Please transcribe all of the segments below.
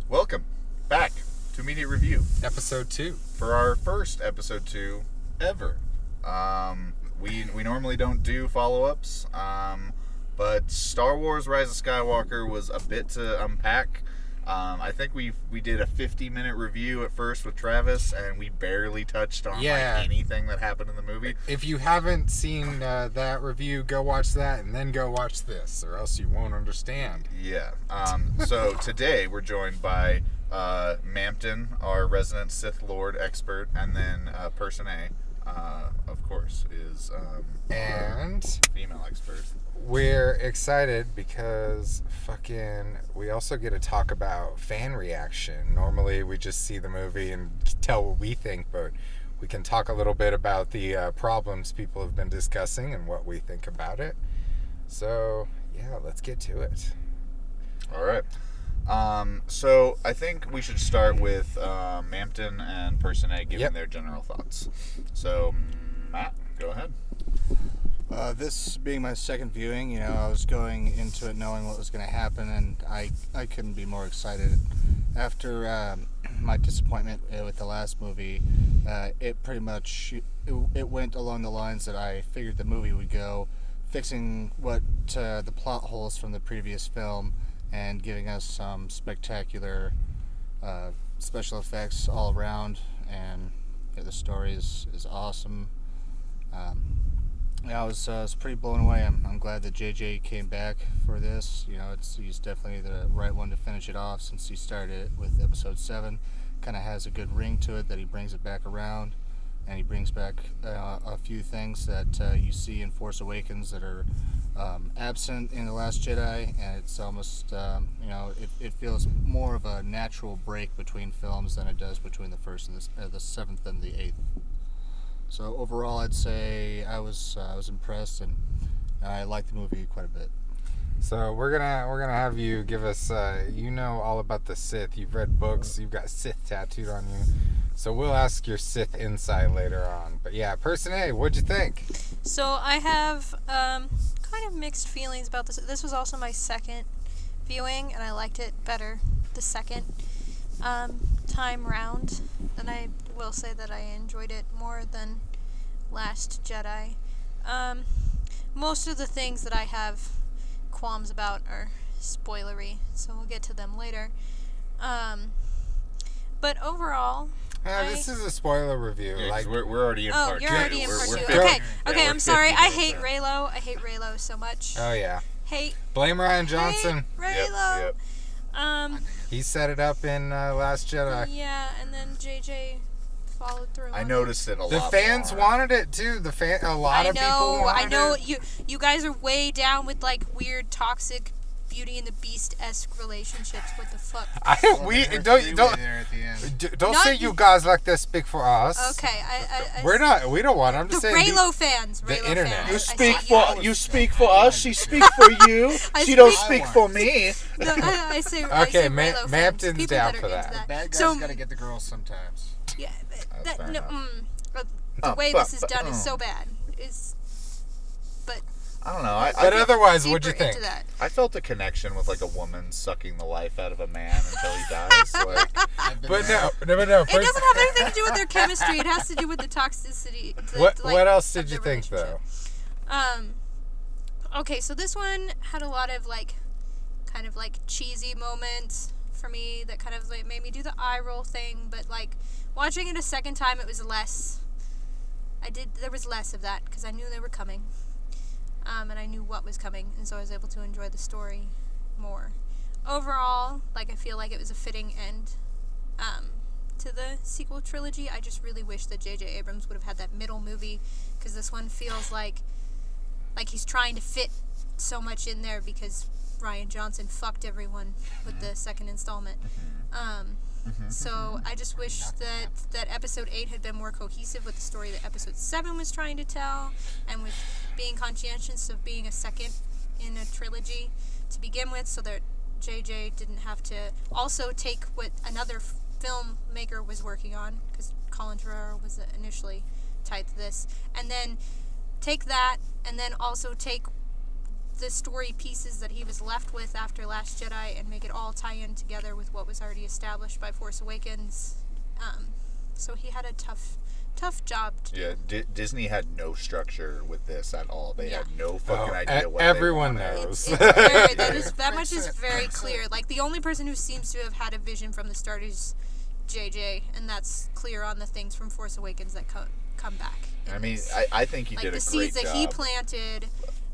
Welcome back to Immediate Review Episode 2. for our first episode 2 ever. We normally don't do follow-ups, but Star Wars Rise of Skywalker was a bit to unpack. I think we did a 50-minute review at first with Travis, and we barely touched on anything that happened in the movie. If you haven't seen that review, go watch that and then go watch this, or else you won't understand. Yeah. So today we're joined by Mampton, our resident Sith Lord expert, and then Person A, of course, is And female expert. we're excited because we also get to talk about fan reaction. Normally we just see the movie and tell what we think, but we can talk a little bit about the problems people have been discussing and what we think about it. So, yeah, let's get to it. All right. So I think we should start with Mampton and Person A giving their general thoughts. So, Matt, go ahead. This being my second viewing, I was going into it knowing what was going to happen, and I couldn't be more excited. After my disappointment with the last movie, it pretty much it went along the lines that I figured the movie would go, fixing the plot holes from the previous film and giving us some spectacular special effects all around, and the story is awesome. I was pretty blown away. I'm glad that JJ came back for this. He's definitely the right one to finish it off, since he started it with episode 7. Kind of has a good ring to it that he brings it back around, and he brings back a few things that you see in Force Awakens that are absent in The Last Jedi, and it's almost it feels more of a natural break between films than it does between the first and the 7th and the 8th. So overall, I'd say I was impressed, and I liked the movie quite a bit. So we're gonna have you give us all about the Sith. You've read books, you've got Sith tattooed on you. So we'll ask your Sith insight later on. But yeah, Person A, what'd you think? So I have kind of mixed feelings about this. This was also my second viewing, and I liked it better the second time round. And I will say that I enjoyed it more than Last Jedi. Most of the things that I have qualms about are spoilery, so we'll get to them later. But overall, this is a spoiler review. Yeah, we're already in part 2. You're already in part 2. We're Okay, I'm sorry. I hate Reylo. I hate Reylo so much. Oh yeah. Hate. Blame Ryan Johnson. Hate Reylo. Yep. He set it up in Last Jedi. Yeah, and then JJ followed through. I noticed it a lot. The fans more. wanted it too. A lot of people wanted it. I know. You guys are way down with like weird toxic Beauty and the Beast-esque relationships. What the fuck? Don't say you guys like this. Speak for us. Okay, We don't want. I'm just saying. Reylo fans. The Reylo internet. Fans. You speak for us. She speaks for you. She don't speak for me. No, I say. Okay, I say Reylo fans. Mampton's People down that are for into that. Bad guys So- gotta get the girls sometimes. Yeah, That's fair enough. the way this is done is so bad. But I don't know. But otherwise, deeper what'd you think? into that. I felt a connection with like a woman sucking the life out of a man until he dies. But no. It doesn't have anything to do with their chemistry. It has to do with the toxicity. What else did you think though? Okay, so this one had a lot of kind of cheesy moments for me that kind of made me do the eye roll thing. But watching it a second time, it was less. There was less of that because I knew they were coming. And I knew what was coming, and so I was able to enjoy the story more. Overall, I feel like it was a fitting end to the sequel trilogy. I just really wish that J.J. Abrams would have had that middle movie, because this one feels like he's trying to fit so much in there because Ryan Johnson fucked everyone with the second installment. So I just wish that episode 8 had been more cohesive with the story that episode 7 was trying to tell, and with being conscientious of being a second in a trilogy to begin with, so that JJ didn't have to also take what another filmmaker was working on, because Colin Trevorrow was initially tied to this, and then take that, and then also take the story pieces that he was left with after Last Jedi and make it all tie in together with what was already established by Force Awakens. So he had a tough job to do. Yeah, Disney had no structure with this at all. They had no fucking Oh, idea what everyone they wanted. knows. It's very, that much is very clear. Like, the only person who seems to have had a vision from the start is JJ, and that's clear on the things from Force Awakens that come back. I mean, I think he did a great job. The seeds that he planted,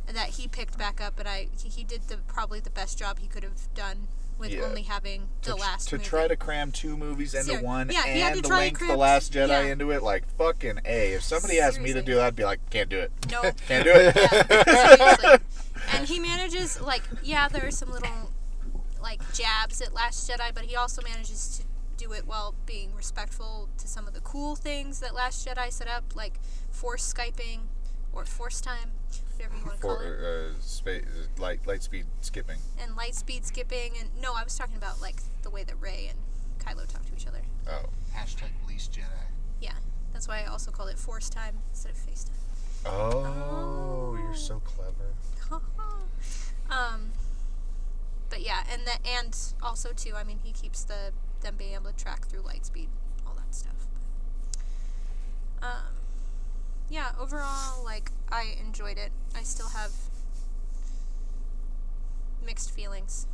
that he picked back up, and he did probably the best job he could have done with only having the last movie. To try to cram 2 movies into one, he had and to try link and The Last Jedi yeah. into it, like, fucking A. If somebody asked me to do that, I'd be like, can't do it. No. Can't do it. Yeah, seriously. And he manages, like, there are some little, like, jabs at Last Jedi, but he also manages to do it while being respectful to some of the cool things that Last Jedi set up, like Force Skyping or Force Time, whatever you want to call it. Light speed skipping. And light speed skipping, and no, I was talking about, like, the way that Rey and Kylo talk to each other. Oh. #least Jedi. Yeah, that's why I also called it Force Time instead of FaceTime. Oh, you're so clever. But yeah, and also too, I mean, he keeps them being able to track through light speed, all that stuff. But, yeah, overall, like, I enjoyed it. I still have mixed feelings.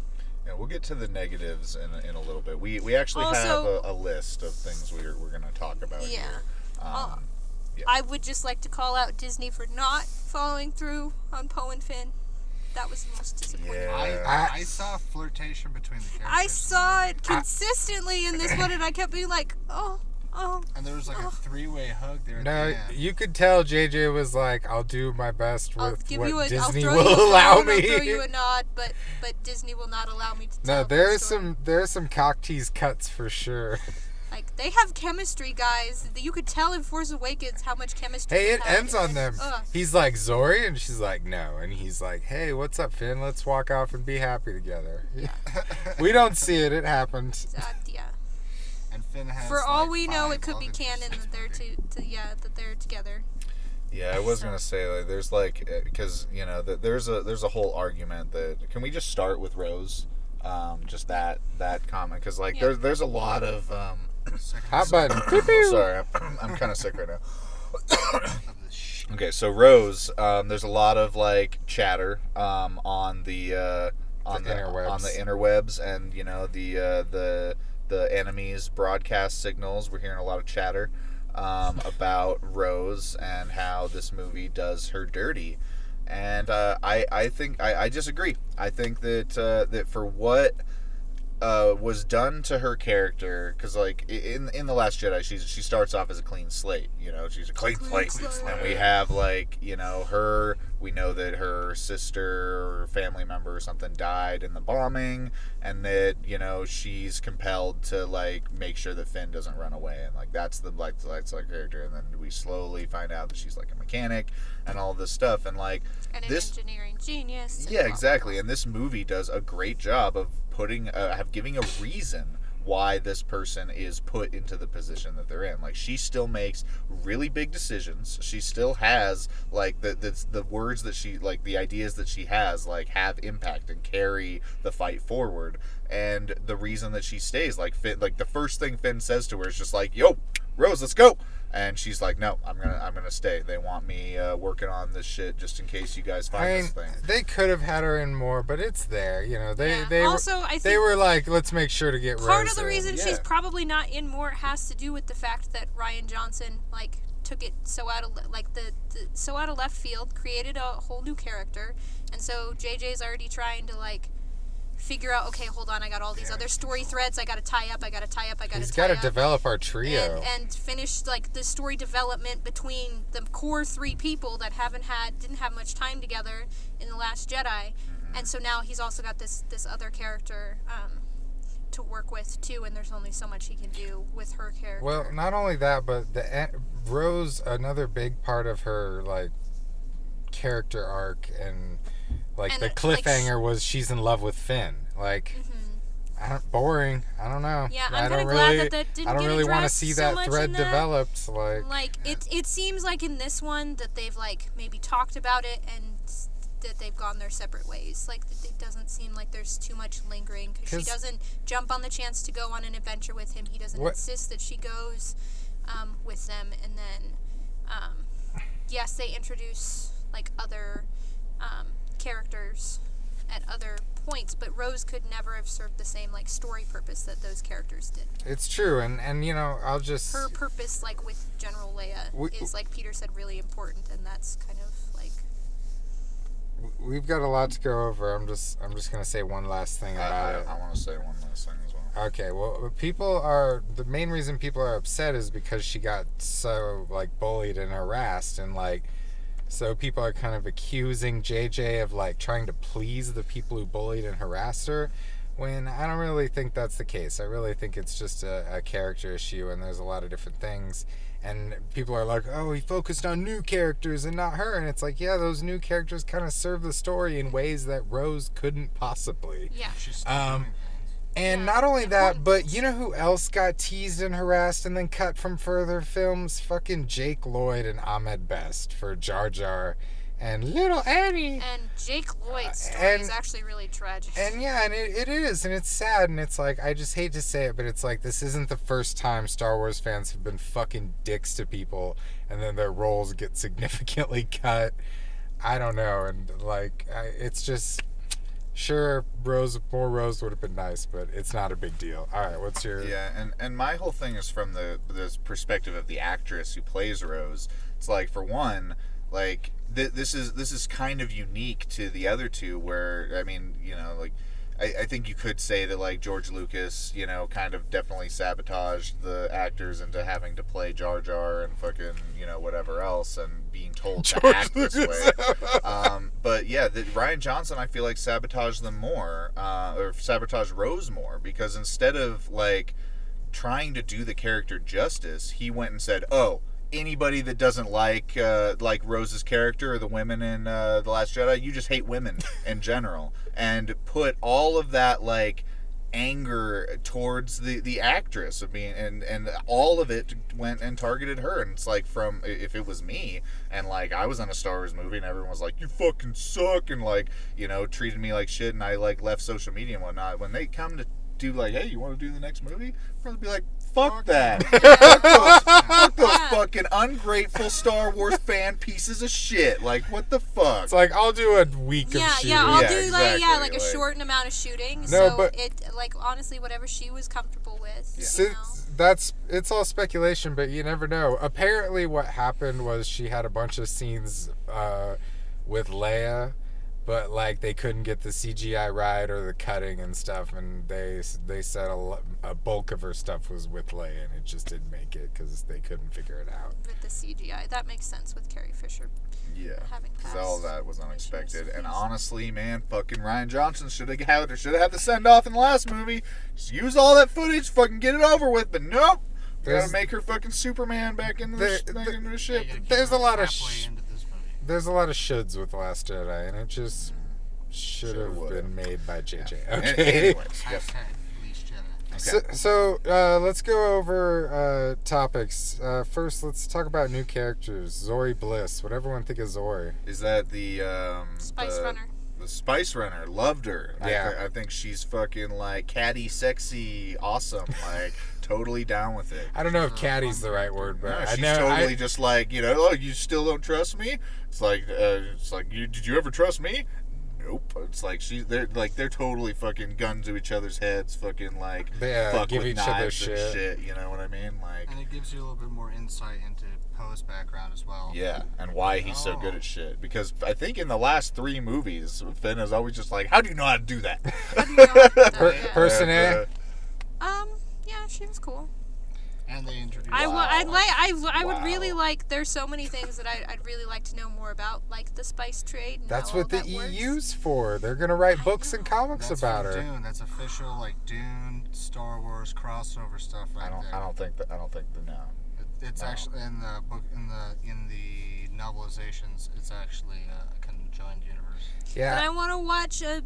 Yeah, we'll get to the negatives in a little bit. We actually Also, have a list of things we're going to talk about Yeah. here. Yeah. I would just like to call out Disney for not following through on Poe and Finn. That was the most disappointing. Yeah. I saw flirtation between the characters. I saw it consistently in this one, and I kept being like, oh. And there was like a 3-way hug there. No, at the end. you could tell JJ was like, I'll do my best I'll with give what you a, Disney I'll throw will you a allow bone, me. I'll throw you a nod, but Disney will not allow me to tell No, that story. there's some cock tease cuts for sure. Like, they have chemistry, guys. You could tell in Force Awakens how much chemistry Hey, they it had. ends on them. He's like, Zori, and she's like, no. And he's like, hey, what's up, Finn? Let's walk off and be happy together. We don't see it. It happened. Yeah. And Finn has, For all like, we know, 5 it could be love canon interests that they're together. Yeah, I was gonna say, like, there's like, because there's a whole argument that, can we just start with Rose, just that comment, because like there's a lot of Hot button. sorry, I'm kind of sick right now. Okay, so Rose, there's a lot of like chatter on the interwebs, and the enemy's broadcast signals. We're hearing a lot of chatter about Rose and how this movie does her dirty, and I think I disagree. I think that for what was done to her character, because like in The Last Jedi, she starts off as a clean slate. She's a clean slate, and we have like her. We know that her sister or family member or something died in the bombing, and that she's compelled to like make sure that Finn doesn't run away, and like that's the character. And then we slowly find out that she's like a mechanic and all this stuff, and like And an engineering genius. Yeah, exactly. And this movie does a great job of giving a reason why this person is put into the position that they're in. Like, she still makes really big decisions. She still has like the words that she, like, the ideas that she has, like, have impact and carry the fight forward. And the reason that she stays, like, Finn, like, the first thing Finn says to her is just like, "Yo, Rose, let's go." And she's like, "No, I'm gonna stay. They want me working on this shit just in case you guys find this thing." They could have had her in more, but it's there. They Also, I think they were like, let's make sure to get part Rose of the in. reason she's probably not in more has to do with the fact that Rian Johnson like took it so out of so out of left field, created a whole new character, and so JJ's already trying to like figure out, okay, hold on, I got all these other story threads I gotta tie up. He's got to develop our trio and finish like the story development between the core 3 people that didn't have much time together in The Last Jedi, and so now he's also got this other character to work with too, and there's only so much he can do with her character. Well, not only that, but Rose, another big part of her like character arc and like the cliffhanger was she's in love with Finn. Like, boring. I don't know. Yeah, I'm kind of glad that didn't I don't get really want to addressed see so that much thread in that. developed. Like it seems like in this one that they've like maybe talked about it and that they've gone their separate ways. Like, it doesn't seem like there's too much lingering, because she doesn't jump on the chance to go on an adventure with him. He doesn't insist that she goes with them. And then, yes, they introduce, like, other characters at other points, but Rose could never have served the same, like, story purpose that those characters did. It's true, and you know, I'll just... Her purpose, like, with General Leia is, like Peter said, really important, and that's kind of, like... We've got a lot to go over. I'm just going to say one last thing about it. I want to say one last thing as well. Okay, well, the main reason people are upset is because she got so, like, bullied and harassed, and, like, so people are kind of accusing JJ of, like, trying to please the people who bullied and harassed her, when I don't really think that's the case. I really think it's just a character issue, and there's a lot of different things. And people are like, oh, he focused on new characters and not her. And it's like, yeah, those new characters kind of serve the story in ways that Rose couldn't possibly. Yeah. And not only that, but you know who else got teased and harassed and then cut from further films? Fucking Jake Lloyd and Ahmed Best for Jar Jar and Little Annie. And Jake Lloyd's story is actually really tragic. And yeah, and it is, and it's sad, and it's like, I just hate to say it, but it's like, this isn't the first time Star Wars fans have been fucking dicks to people, and then their roles get significantly cut. I don't know, and like, it's just... Sure, more Rose would have been nice, but it's not a big deal. All right, what's your... Yeah, and my whole thing is from this perspective of the actress who plays Rose. It's like, for one, like, this is kind of unique to the other two, where, I mean, you know, like, I think you could say that, like, George Lucas, you know, kind of definitely sabotaged the actors into having to play Jar Jar and fucking, you know, whatever else, and being told to act this way. But yeah, Rian Johnson, I feel like, sabotaged them more, or sabotaged Rose more, because instead of, like, trying to do the character justice, he went and said, oh, anybody that doesn't like Rose's character or the women in The Last Jedi, you just hate women in general, and put all of that, like, anger towards the actress of being, and all of it went and targeted her. And it's like, from, if it was me and, like, I was on a Star Wars movie and everyone was like, you fucking suck, and, like, you know, treated me like shit, and I, like, left social media and whatnot, when they come to do, like, hey, you want to do the next movie? I'd probably be like, fuck that. Fuck those fucking ungrateful Star Wars fan pieces of shit. Like, what the fuck? It's like, I'll do a week of shooting. Yeah, I'll do, like, a short amount of shooting. No, so but it, like, honestly, whatever she was comfortable with. Yeah. You know? It's all speculation, but you never know. Apparently what happened was she had a bunch of scenes with Leia, but, like, they couldn't get the CGI right or the cutting and stuff, and they said a bulk of her stuff was with Leia, and it just didn't make it because they couldn't figure it out. With the CGI. That makes sense with Carrie Fisher. Yeah, having passed. All that was unexpected. And honestly, man, fucking Rian Johnson should have had the send-off in the last movie. Just use all that footage, fucking get it over with, but nope. We gotta make her fucking Superman back into the ship. There's a lot of there's a lot of shoulds with The Last Jedi, and it just should have been made by JJ. Yeah. Okay. Anyways, yes. Okay. So let's go over topics. First, let's talk about new characters. Zori Bliss. What everyone think of Zori? Is that the Spice Runner? The Spice Runner. Loved her. Yeah. I think she's fucking, like, catty, sexy, awesome. Like, totally down with it. I don't know if catty's the right word, but No, she's totally just like, you know, oh, you still don't trust me? It's like, did you ever trust me? Nope. It's like they're totally fucking guns to each other's heads, fucking, like, fuck give with each other knives and shit. You know what I mean? Like, and it gives you a little bit more insight into Poe's background as well. Yeah, and why he's so good at shit. Because I think in the last 3 movies, Finn is always just like, how do you know how to do that? Person A? Yeah, she was cool. And they introduced. I would really like. There's so many things that I'd really like to know more about, like the spice trade. And That's how what all the that EU's for. They're gonna write books and comics That's about her. Dune. That's official, like, Dune, Star Wars crossover stuff right there. I don't think no. It's actually in the book, in the novelizations. It's actually a conjoined universe. Yeah. But I want to watch a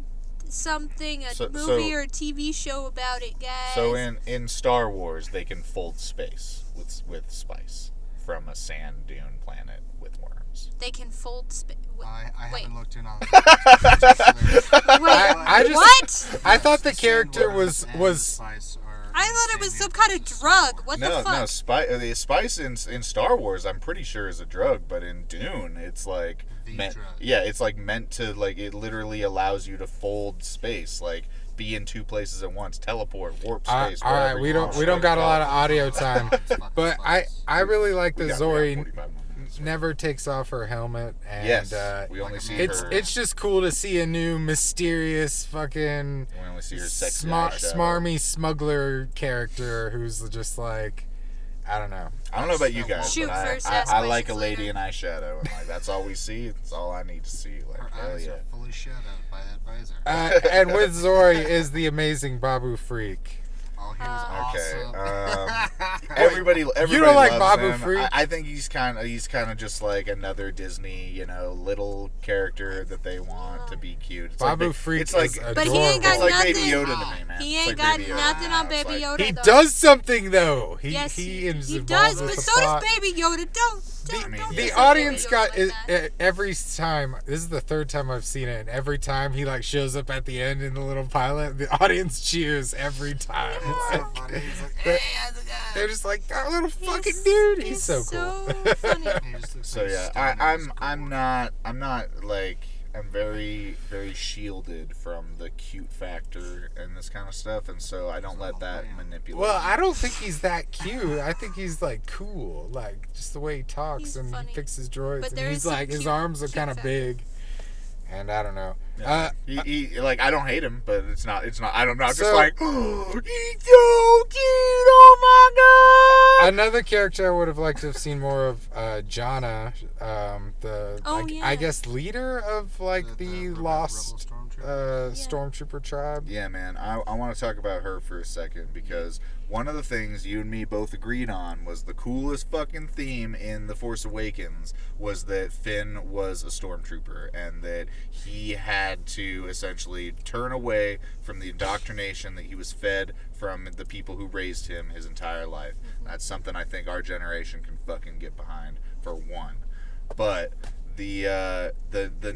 movie or a TV show about it, guys. So in Star Wars, they can fold space with spice from a sand dune planet with worms. They can fold space. I Wait. haven't looked in on it. Wait, I just- what? I thought the character was I thought it was some kind of drug. What the fuck? No, the spice in Star Wars, I'm pretty sure is a drug, but in Dune, it's like drug. Yeah, it's like meant to, like, it literally allows you to fold space, like be in two places at once, teleport, warp space. all right, we don't got a lot of audio time, but I really like We that got Zori 45 minutes. never takes off her helmet, and Yes, we only see her. it's just cool to see a new mysterious fucking We only see her sexy eyeshadow. smarmy smuggler character who's just like, I don't know. I don't know about you guys, Shoot but first, I ask like a questions lady later. in eyeshadow, and like that's all we see. It's all I need to see. Like, Her hell eyes yeah. are fully shadowed by that visor. And with Zori is the amazing Babu Freak. Oh, he was Okay. awesome. Everybody You don't like loves Babu him. Freak? I think he's kind of just like another Disney, little character that they want to be cute. It's Babu like Freak it's like is But he ain't got it's like nothing. Baby Yoda to me, man. He It's ain't like got Baby Yoda. nothing on It's Baby like- Yoda. He though. does something though. Yes, he is he involved does, with but the so plot. does Baby Yoda. Don't The The say audience Baby got Yoda like that. every time. This is the third time I've seen it, and every time he like shows up at the end in the little pilot, the audience cheers every time. It's so like- funny. He's like, They're- hey, how's it going? they're just like that little fucking He's- dude. He's so so cool. funny. He just looks So like yeah, Stan I'm Lee's I'm cool. not like I'm very very shielded from the cute factor and this kind of stuff, and so I don't let that manipulate. Well, me. I don't think he's that cute. I think he's like cool, like just the way he talks He's and funny. he fixes droids, But and there he's is some like his cute- arms are cute kind of factor. big, and I don't know. Yeah. He like I don't hate him, but it's not I'm not just So- like oh, he's so cute. Oh my god. Another character I would have liked to have seen more of, Jana, I guess leader of like the rebel lost stormtrooper. stormtrooper tribe. Yeah, man. I want to talk about her for a second because one of the things you and me both agreed on was the coolest fucking theme in The Force Awakens was that Finn was a stormtrooper and that he had to essentially turn away from the indoctrination that he was fed from the people who raised him his entire life. That's something I think our generation can fucking get behind, for one. But the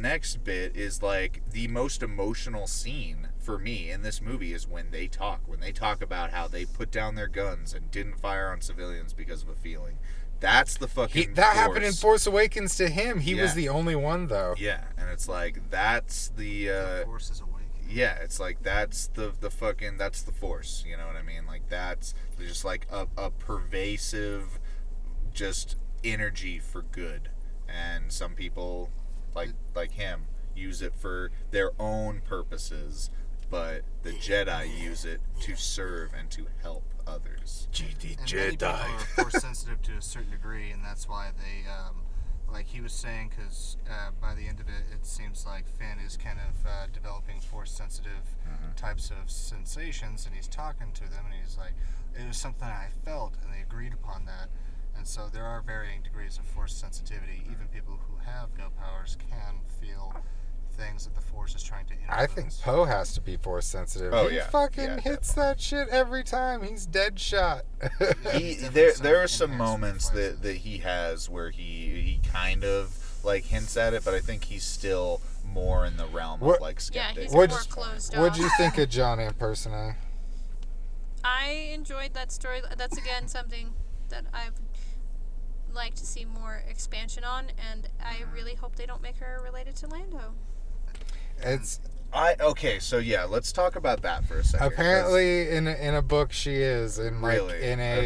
next bit is like the most emotional scene for me in this movie is when they talk about how they put down their guns and didn't fire on civilians because of a feeling. That's the fucking That Force. happened in Force Awakens to him. He was Yeah. the only one though. Yeah, and it's like that's The Force is awakening. yeah, it's like that's the fucking that's the Force, you know what I mean? Like that's just like a pervasive just energy for good. And some people like him use it for their own purposes, but the Jedi use it to serve and to help others. And many people are force sensitive to a certain degree, and that's why they, like he was saying, because by the end of it, it seems like Finn is kind of developing force sensitive types of sensations, and he's talking to them, and he's like, it was something I felt, and they agreed upon that. And so there are varying degrees of force sensitivity. Even people who have no powers can feel things that the force is trying to influence. I think Poe has to be force sensitive. Oh, he yeah. fucking Yeah, hits that shit every time. He's dead shot. There are some moments that he has where he kind of like hints at it, but I think he's still more in the realm What- of like Yeah, skeptic. he's What'd more you- closed What'd you off. think of John personally? I enjoyed that story. That's again something that I've like to see more expansion on, and I really hope they don't make her related to Lando. It's Okay, so yeah, let's talk about that for a second. 'cause- apparently in a book she is in like Really? in a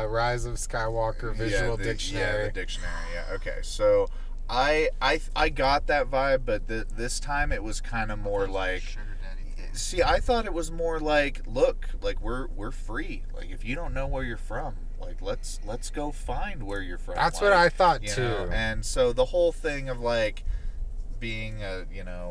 Okay. Rise of Skywalker visual Yeah, dictionary. the dictionary. Yeah. Okay. So I got that vibe, but this time it was kind of more like. Sugar daddy thing. See, I thought it was more like, look, like we're free. Like if you don't know where you're from, like let's go find where you're from. That's like, what I thought you too. know? And so the whole thing of like being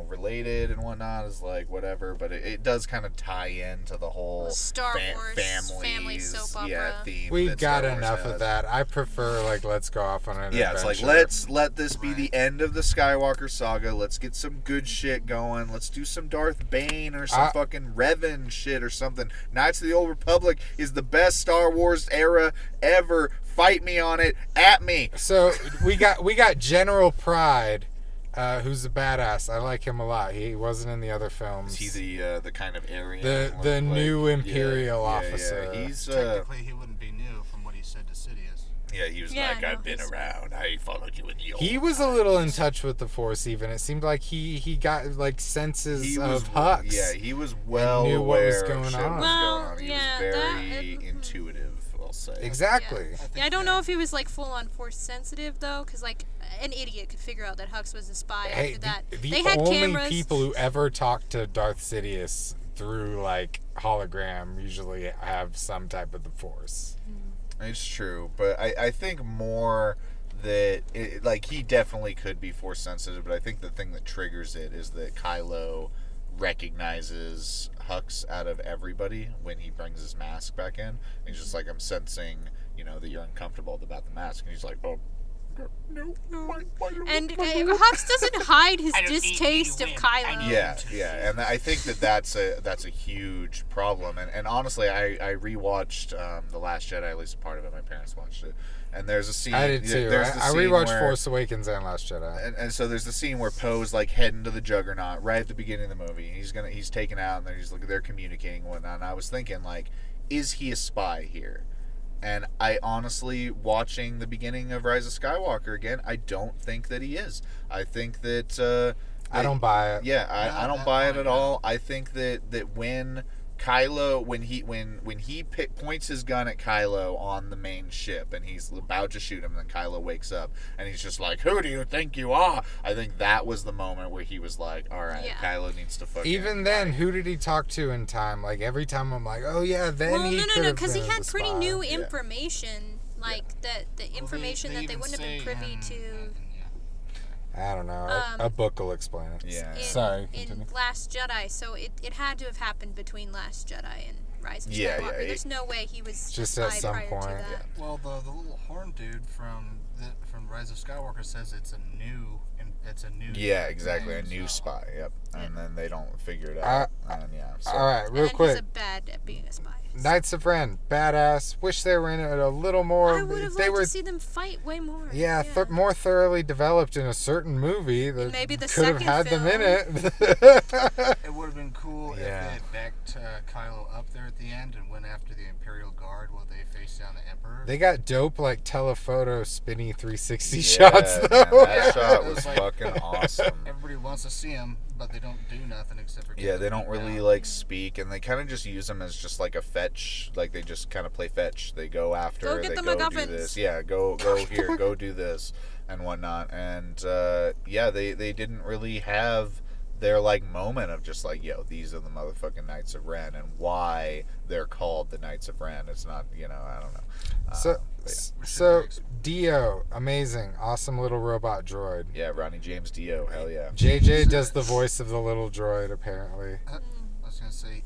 related and whatnot is like whatever, but it does kind of tie into the whole Star Wars family families, soap yeah, opera. theme. We've that got Star Wars enough has. of that. I prefer like let's go off on an Yeah, it's adventure. like let's let this be the end of the Skywalker saga. Let's get some good shit going. Let's do some Darth Bane or some fucking Revan shit or something. Knights of the Old Republic is the best Star Wars era ever fight me on it, at me. So we got General Pride, who's a badass. I like him a lot. He wasn't in the other films. Is he the kind of Aryan? The new Imperial officer. Yeah. He's Technically, he wouldn't be new from what he said to Sidious. yeah, he was Yeah, like, no, I've been he's- around. I followed you in the old He was a little in times." touch with the Force. Even it seemed like he got like senses He of was Hux. Yeah, he was well knew what aware was of going shit on. was Well, going on. He yeah, was that- very intuitive, I'll say. Exactly. Yeah, I don't know if he was like full on Force sensitive though, because like an idiot could figure out that Hux was a spy Hey, after that. the They had only cameras. people who ever talk to Darth Sidious through like hologram usually have some type of the Force. It's true, but I think more that like he definitely could be force sensitive, but I think the thing that triggers it is that Kylo recognizes Hux out of everybody when he brings his mask back in. He's just like, I'm sensing, that you're uncomfortable about the mask, and he's like, oh. No. And Hux doesn't hide his distaste of Kylo. Yeah, and I think that's a huge problem. And honestly, I rewatched The Last Jedi, at least a part of it. My parents watched it, and there's a scene. I did too. There's the I scene rewatched where- Force Awakens and Last Jedi. And so there's the scene where Poe's like heading to the Juggernaut right at the beginning of the movie. He's taken out, and they're communicating and whatnot. And I was thinking, like, is he a spy here? And I honestly, watching the beginning of Rise of Skywalker again, I don't think that he is. I think that I don't buy it. Yeah, I Not don't that buy it point, at all. I think that when Kylo, when he points his gun at Kylo on the main ship and he's about to shoot him, and then Kylo wakes up and he's just like, "Who do you think you are?" I think that was the moment where he was like, "All right, Yeah. Kylo needs to fucking." Even then, who did he talk to in time? Like every time I'm like, oh yeah, then Well, he no, could have because he been had the pretty spy. new Yeah. information, like the information that they wouldn't have been privy to. I don't know. Um, A book will explain it. Yeah. In, Sorry, in continue. Last Jedi, so it had to have happened between Last Jedi and Rise of Yeah, Skywalker. yeah, There's no way he was Just a at spy some prior point, to that. yeah. Well, the little horn dude from Rise of Skywalker says it's a new. Yeah, exactly. A thing, new so- spy. Yep. And then they don't figure it Uh, out. And yeah. So. All right, real And quick. he's a bad at being a spy. Knights of Ren, badass. Wish they were in it a little more. I would have they liked were, to see them fight way more. yeah, more thoroughly developed in a certain movie that maybe the could have second had them in film. it. It would have been cool Yeah. if they had backed Kylo up there at the end and went after the Imperial Guard while they faced down the Emperor. They got dope like telephoto spinny 360 Yeah, shots man, though. that shot was It's like- fucking awesome. Everybody wants to see him, but they don't do nothing except for. Yeah, get they them don't really down. like speak, and they kind of just use them as just like a fetch. Like they just kind of play fetch. They go after. Go get they the go do MacGuffins. this. Yeah, go here, go do this, and whatnot. And yeah, they didn't really have their like moment of just like, yo, these are the motherfucking Knights of Ren, and why they're called the Knights of Ren. It's not, I don't know. So, But so Dio, amazing, awesome little robot droid. yeah, Ronnie James Dio, hell yeah. JJ does the voice of the little droid apparently. I was gonna say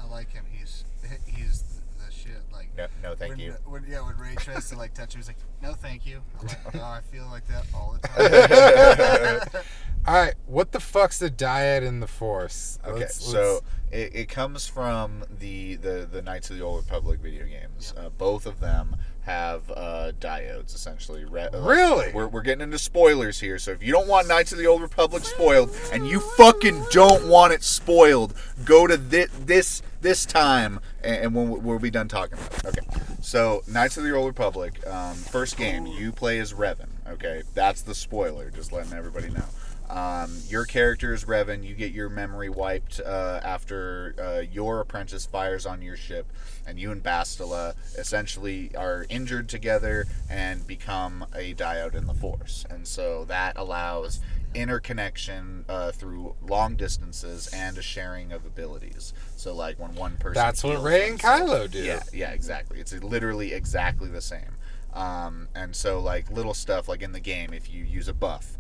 I like him. He's the shit. Like No, thank you. When Ray tries to like touch him, he's like, "No, thank you." I'm like, "Oh, I feel like that all the time." All right, what the fuck's the dyad in the Force? Okay, so it comes from the Knights of the Old Republic video games. Both of them have diodes, essentially. Really? We're getting into spoilers here, so if you don't want Knights of the Old Republic spoiled, and you fucking don't want it spoiled, go to this time, and we'll be done talking about it. Okay, so Knights of the Old Republic, first game, you play as Revan. Okay, that's the spoiler, just letting everybody know. Your character is Revan. You get your memory wiped after your apprentice fires on your ship, and you and Bastila essentially are injured together and become a dyad in the Force. And so that allows interconnection through long distances and a sharing of abilities. So like when one person That's what heals Rey and themselves- Kylo do. Yeah, exactly. It's literally exactly the same. And so like little stuff like in the game, if you use a buff,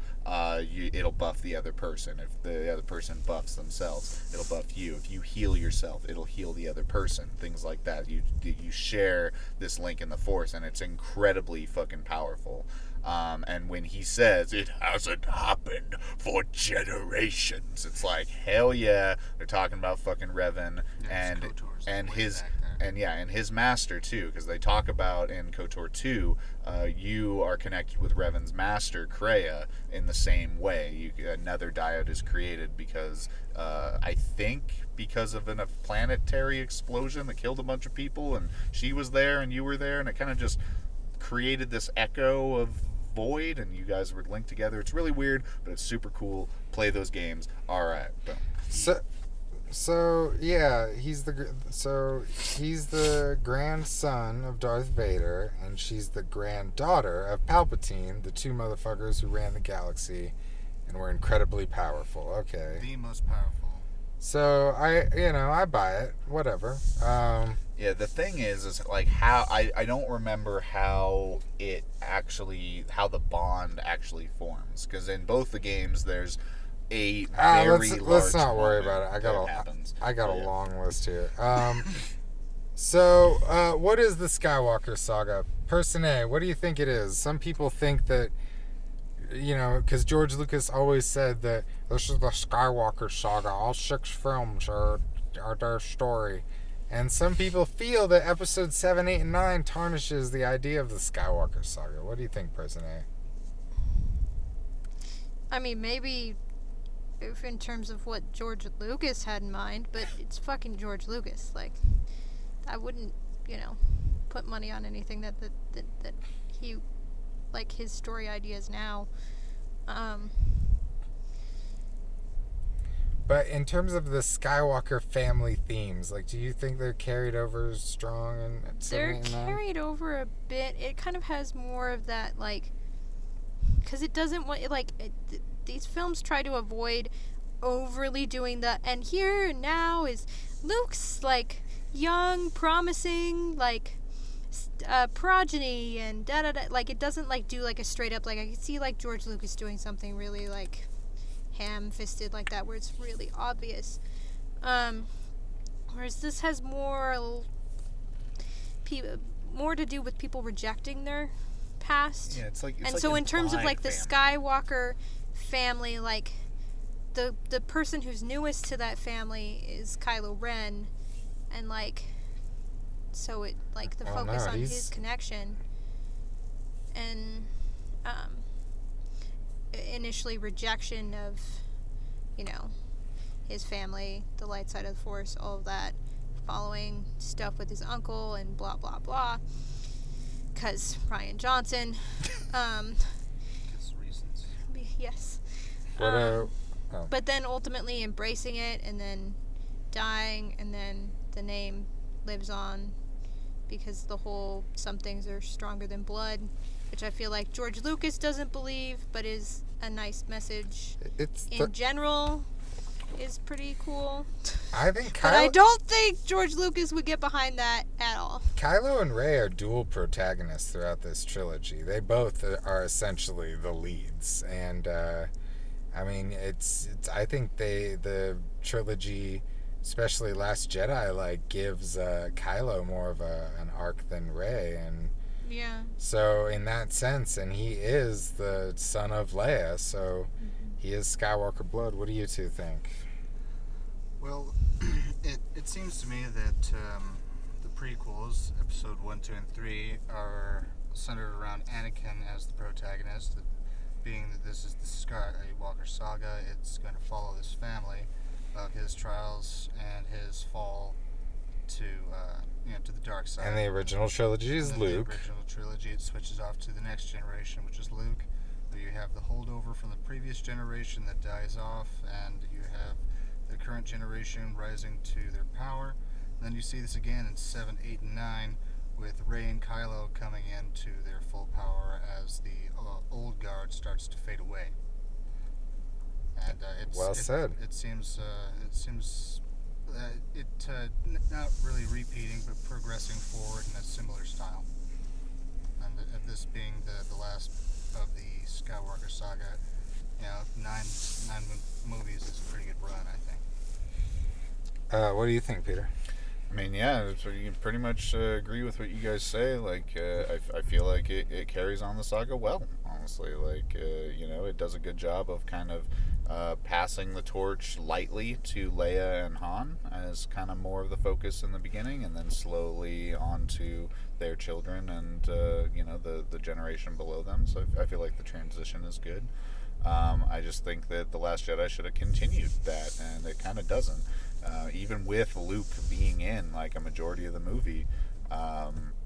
it'll buff the other person. If the other person buffs themselves, it'll buff you. If you heal yourself, it'll heal the other person. Things like that. You share this link in the Force, and it's incredibly fucking powerful. And when he says it hasn't happened for generations, it's like hell yeah. They're talking about fucking Revan Yeah, and it's KOTOR's and way his back there. and his master too, because they talk about in KOTOR 2, you are connected with Revan's master Kreia in the same way. Another dyad is created because I think because of a planetary explosion that killed a bunch of people, and she was there and you were there, and it kind of just created this echo of void, and you guys were linked together. It's really weird, but it's super cool. Play those games. All right. Boom. So yeah, he's the grandson of Darth Vader, and she's the granddaughter of Palpatine, the two motherfuckers who ran the galaxy and were incredibly powerful. Okay. The most powerful. So I buy it. Whatever. Yeah, the thing is like how I don't remember how the bond actually forms, because in both the games there's a very large. Let's not worry about it. I got a long list here. So what is the Skywalker Saga? Person A, what do you think it is? Some people think that, because George Lucas always said that this is the Skywalker Saga. All 6 films are their story. And some people feel that episode 7, 8, and 9 tarnishes the idea of the Skywalker Saga. What do you think, Person A? I mean, maybe if in terms of what George Lucas had in mind, but it's fucking George Lucas. Like, I wouldn't, put money on anything that he, like, his story ideas now. But in terms of the Skywalker family themes, like, do you think they're carried over strong? And they're carried over a bit. It kind of has more of that, like, because it doesn't want, these films try to avoid overly doing the, and here and now is Luke's, like, young, promising, like, progeny, and da-da-da. Like, it doesn't, like, do, like, a straight up, like, I could see, like, George Lucas doing something really, like, ham-fisted like that, where it's really obvious. Whereas this has more to do with people rejecting their past. Yeah, it's like. And so in terms of like the Skywalker family, like the person who's newest to that family is Kylo Ren, and like so it like the focus on his connection and initially rejection of his family, the light side of the Force, all of that, following stuff with his uncle and blah blah blah, because Rian Johnson. Reasons. Yes. But then ultimately embracing it, and then dying, and then the name lives on because the whole some things are stronger than blood, which I feel like George Lucas doesn't believe, but is a nice message. In general, is pretty cool. I think but I don't think George Lucas would get behind that at all. Kylo and Rey are dual protagonists throughout this trilogy. They both are essentially the leads, and I mean, it's. I think the trilogy, especially Last Jedi, like gives Kylo more of an arc than Rey, and yeah. So in that sense, and he is the son of Leia, so he is Skywalker blood. What do you two think? Well, it seems to me that the prequels, episode 1, 2, and 3, are centered around Anakin as the protagonist. Being that this is the Skywalker Saga, it's going to follow this family of his trials and his fall to the dark side. And the original trilogy is Luke. The original trilogy, it switches off to the next generation, which is Luke. You have the holdover from the previous generation that dies off, and you have the current generation rising to their power. And then you see this again in 7, 8, and 9, with Rey and Kylo coming into their full power as the old guard starts to fade away. And it seems not really repeating, but progressing forward in a similar style. And this being the last of the Skywalker Saga, 9 movies is a pretty good run, I think. What do you think, Peter? I mean, yeah, so you can pretty much agree with what you guys say. Like, I feel like it carries on the saga well, honestly. Like, it does a good job of kind of passing the torch lightly to Leia and Han as kind of more of the focus in the beginning, and then slowly onto their children and the generation below them. So I feel like the transition is good. I just think that The Last Jedi should have continued that, and it kind of doesn't. Even with Luke being in like a majority of the movie,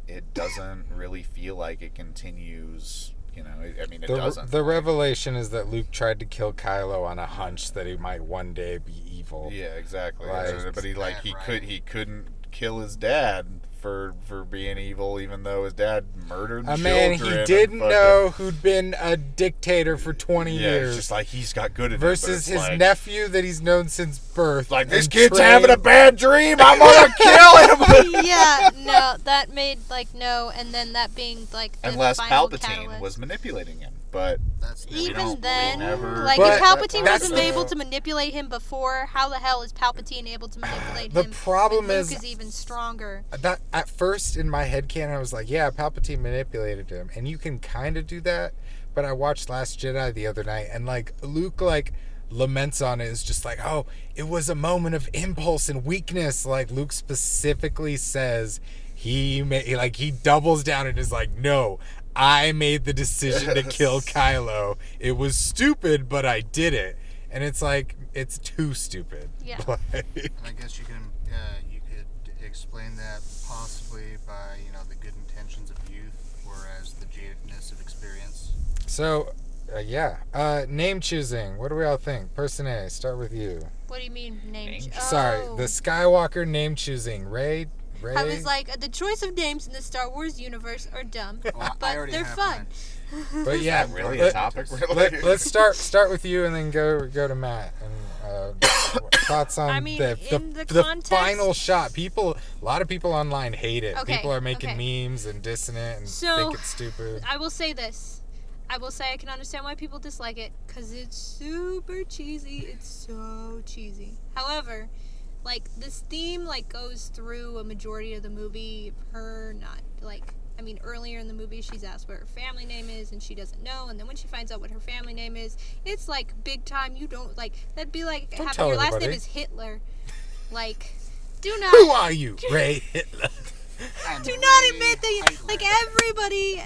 it doesn't really feel like it continues. It doesn't. The revelation is that Luke tried to kill Kylo on a hunch that he might one day be evil. Yeah, exactly. Right. But he couldn't kill his dad for being evil, even though his dad murdered A children. man he didn't know who'd been a dictator for 20 years. It's just like he's got good at versus it, his like, nephew that he's known since birth. Like, this and kid's trained- having a bad dream. I'm gonna kill him. Yeah, no, that made no, and then that being like the Unless final Palpatine catalyst. was manipulating him, but Even then, But if Palpatine that's wasn't the- able to manipulate him before, how the hell is Palpatine able to manipulate The him? problem when is- Luke is even stronger. That at first in my headcanon I was like, yeah, Palpatine manipulated him, and you can kind of do that. But I watched Last Jedi the other night, and like Luke laments on it. Is just like, oh, it was a moment of impulse and weakness. Like Luke specifically says he doubles down and is like, no, I made the decision to kill Kylo. It was stupid, but I did it. And it's like, it's too stupid. Yeah. Like, And I guess you could explain that possibly by the good intentions of youth, whereas the jadedness of experience. so, name choosing. What do we all think? Person A, start with you. What do you mean name? Sorry, Oh. the Skywalker name choosing. Ray. I was like, the choice of names in the Star Wars universe are dumb, I but already they're have fun. But yeah, really a topic. let's start with you and then go to Matt and thoughts on I mean, in the the context- final shot. A lot of people online hate it. Okay, People are making okay. memes and dissing it and So, think it's stupid. I will say this. I will say I can understand why people dislike it, because it's super cheesy. It's so cheesy. However, like, this theme, like, goes through a majority of the movie. Her not, like, I mean, earlier in the movie, she's asked what her family name is, and she doesn't know. And then when she finds out what her family name is, it's, like, big time. You don't, like, that'd be like Don't having tell your last name everybody. is Hitler. Like, do not. Who are you, Ray Hitler? Do not admit that, like, everybody,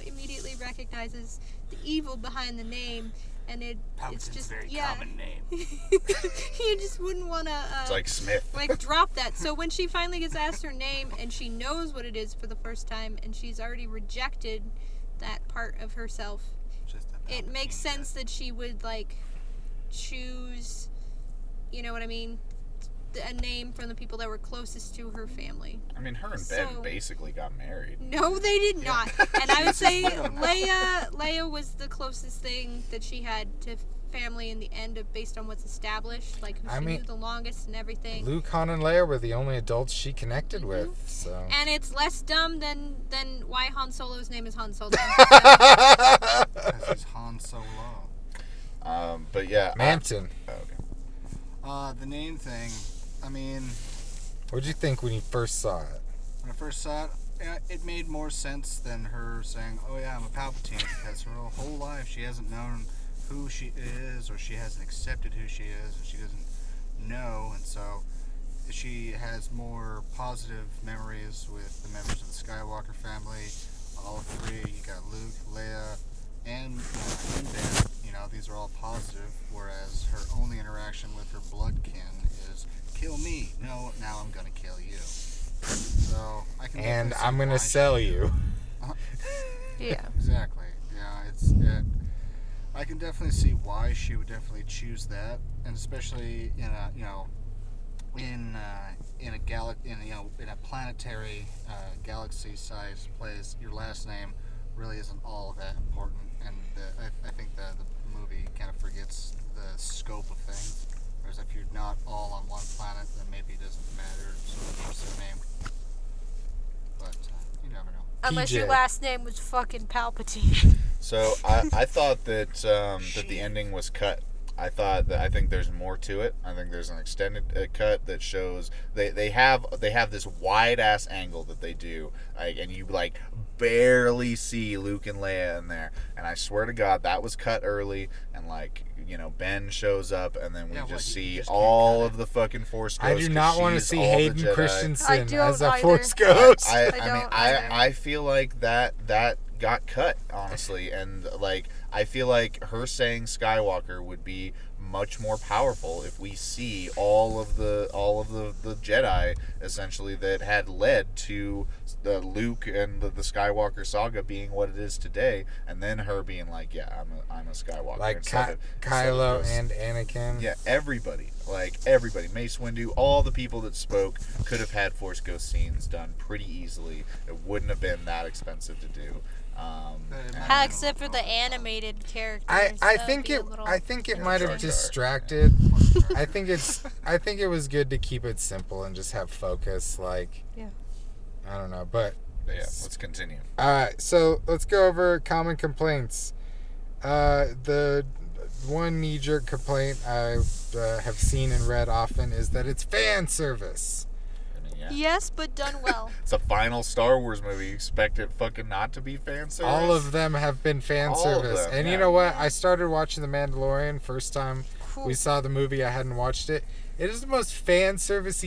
immediately recognizes the evil behind the name, and it's just common name. you just wouldn't want to It's like Smith. like drop that. So when she finally gets asked her name and she knows what it is for the first time, and she's already rejected that part of herself, it makes sense that she would like choose, you know what I mean, a name from the people that were closest to her family. I mean, her and Ben basically got married. No, they did not. And I would say Leia was the closest thing that she had to family in the end of based on what's established, like who she knew the longest and everything. Luke, Han, and Leia were the only adults she connected with, so. And it's less dumb than why Han Solo's name is Han Solo. Because he's Han Solo. But yeah. Manton. Okay. The name thing, I mean, What'd you think when you first saw it? when I first saw it, it made more sense than her saying, oh yeah, I'm a Palpatine, because her whole life she hasn't known who she is, or she hasn't accepted who she is, and she doesn't know, and so she has more positive memories with the members of the Skywalker family. All three, you got Luke, Leia, and Ben. These are all positive, whereas her only interaction with her bloodkin is kill me. No, now I'm gonna kill you. So I can. And definitely see I'm gonna why sell she- you. Yeah. Exactly. I can definitely see why she would definitely choose that, and especially in a in a planetary galaxy-sized place, your last name really isn't all that important, and I think the movie kind of forgets the scope of things. Whereas if you're not all on one planet, then maybe it doesn't matter. So it's a name, but you never know. Unless your PJ. last name was fucking Palpatine. So I thought that that the ending was cut I think there's more to it. I think there's an extended cut that shows they have this wide ass angle that they do, like, and you like barely see Luke and Leia in there. And I swear to God, that was cut early. And like, you know, Ben shows up, and then we just see all of the fucking Force Ghosts. I do not want to see Hayden I Christensen don't as a either. Force Ghost. I feel like that got cut, honestly, and like I feel like her saying Skywalker would be much more powerful if we see all of the Jedi essentially that had led to the Luke and the Skywalker saga being what it is today, and then her being like, yeah, I'm a Skywalker, like instead Kylo of and Anakin. yeah, everybody, Mace Windu, all the people that spoke could have had Force Ghost scenes done pretty easily. It wouldn't have been that expensive to do. Except for the animated characters. I think it might have distracted. I think it was good to keep it simple and just have focus. Like, yeah. I don't know, but yeah, let's continue. all right. So let's go over common complaints. The one knee-jerk complaint I have seen and read often is that it's fan service. Yeah. Yes, but done well. It's a final Star Wars movie. You expect it fucking not to be fan service? All of them have been fan All of service. them, And yeah. you know what? I started watching The Mandalorian first time Cool. we saw the movie. I hadn't watched it. It is the most fan service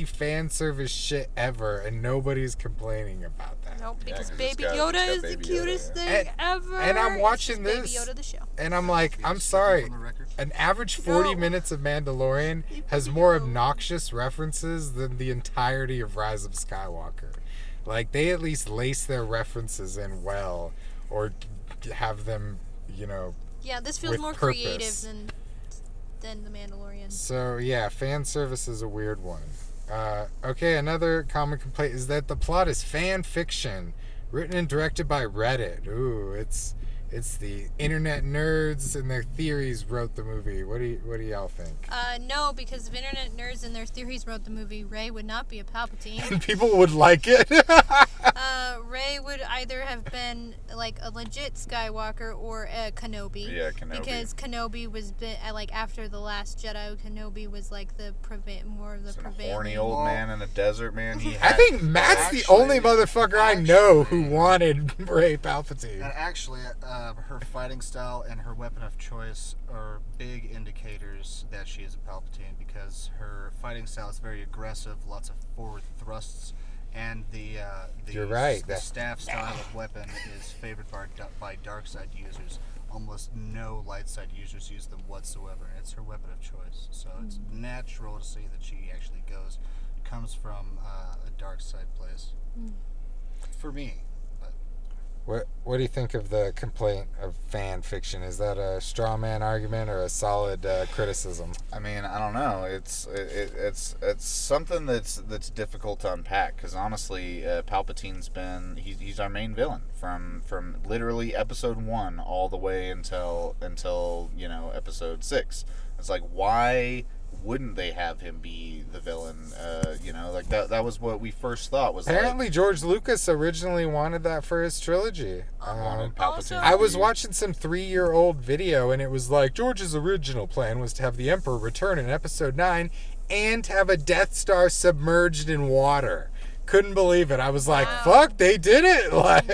shit ever, and nobody's complaining about that. Nope, Yeah, because 'cause Baby it's got Yoda is the Baby Yoda, cutest yeah. thing ever. and I'm It's watching just this. Baby Yoda the show. And I'm like, I'm sorry. On the record. An average 40 No. minutes of Mandalorian has more obnoxious references than the entirety of Rise of Skywalker. Like, they at least lace their references in well, or have them, you know. Yeah, this feels With more purpose. creative than the Mandalorian. So, yeah, fan service is a weird one. Okay, another common complaint is that the plot is fan fiction, written and directed by Reddit. Ooh, it's the internet nerds and their theories wrote the movie. What do y'all think? No, because if internet nerds and their theories wrote the movie, Rey would not be a Palpatine. And people would like it. Rey would either have been like a legit Skywalker or a Kenobi. Yeah, Kenobi. Because Kenobi was like after the Last Jedi, Kenobi was like the more of the He's a prevailing. horny old man in a desert, man. I think Matt's the only motherfucker I know who wanted Rey Palpatine. And actually, her fighting style and her weapon of choice are big indicators that she is a Palpatine, because her fighting style is very aggressive, lots of forward thrusts, and the You're right. The staff style of weapon is favored by dark side users. Almost no light side users use them whatsoever. It's her weapon of choice, so it's natural to see that she actually comes from a dark side place. For me. What do you think of the complaint of fan fiction? Is that a straw man argument or a solid criticism? I mean, I don't know. It's something that's difficult to unpack, because honestly, Palpatine's he's our main villain from literally episode 1 all the way until you know, episode 6. It's like, why wouldn't they have him be the villain? You know, like that was what we first thought was. Apparently, George Lucas originally wanted that for his trilogy. wanted Palpatine. I was watching some 3-year-old video, and it was like, George's original plan was to have the Emperor return in episode 9 and to have a Death Star submerged in water. Couldn't believe it. I was like, fuck, they did it! Like,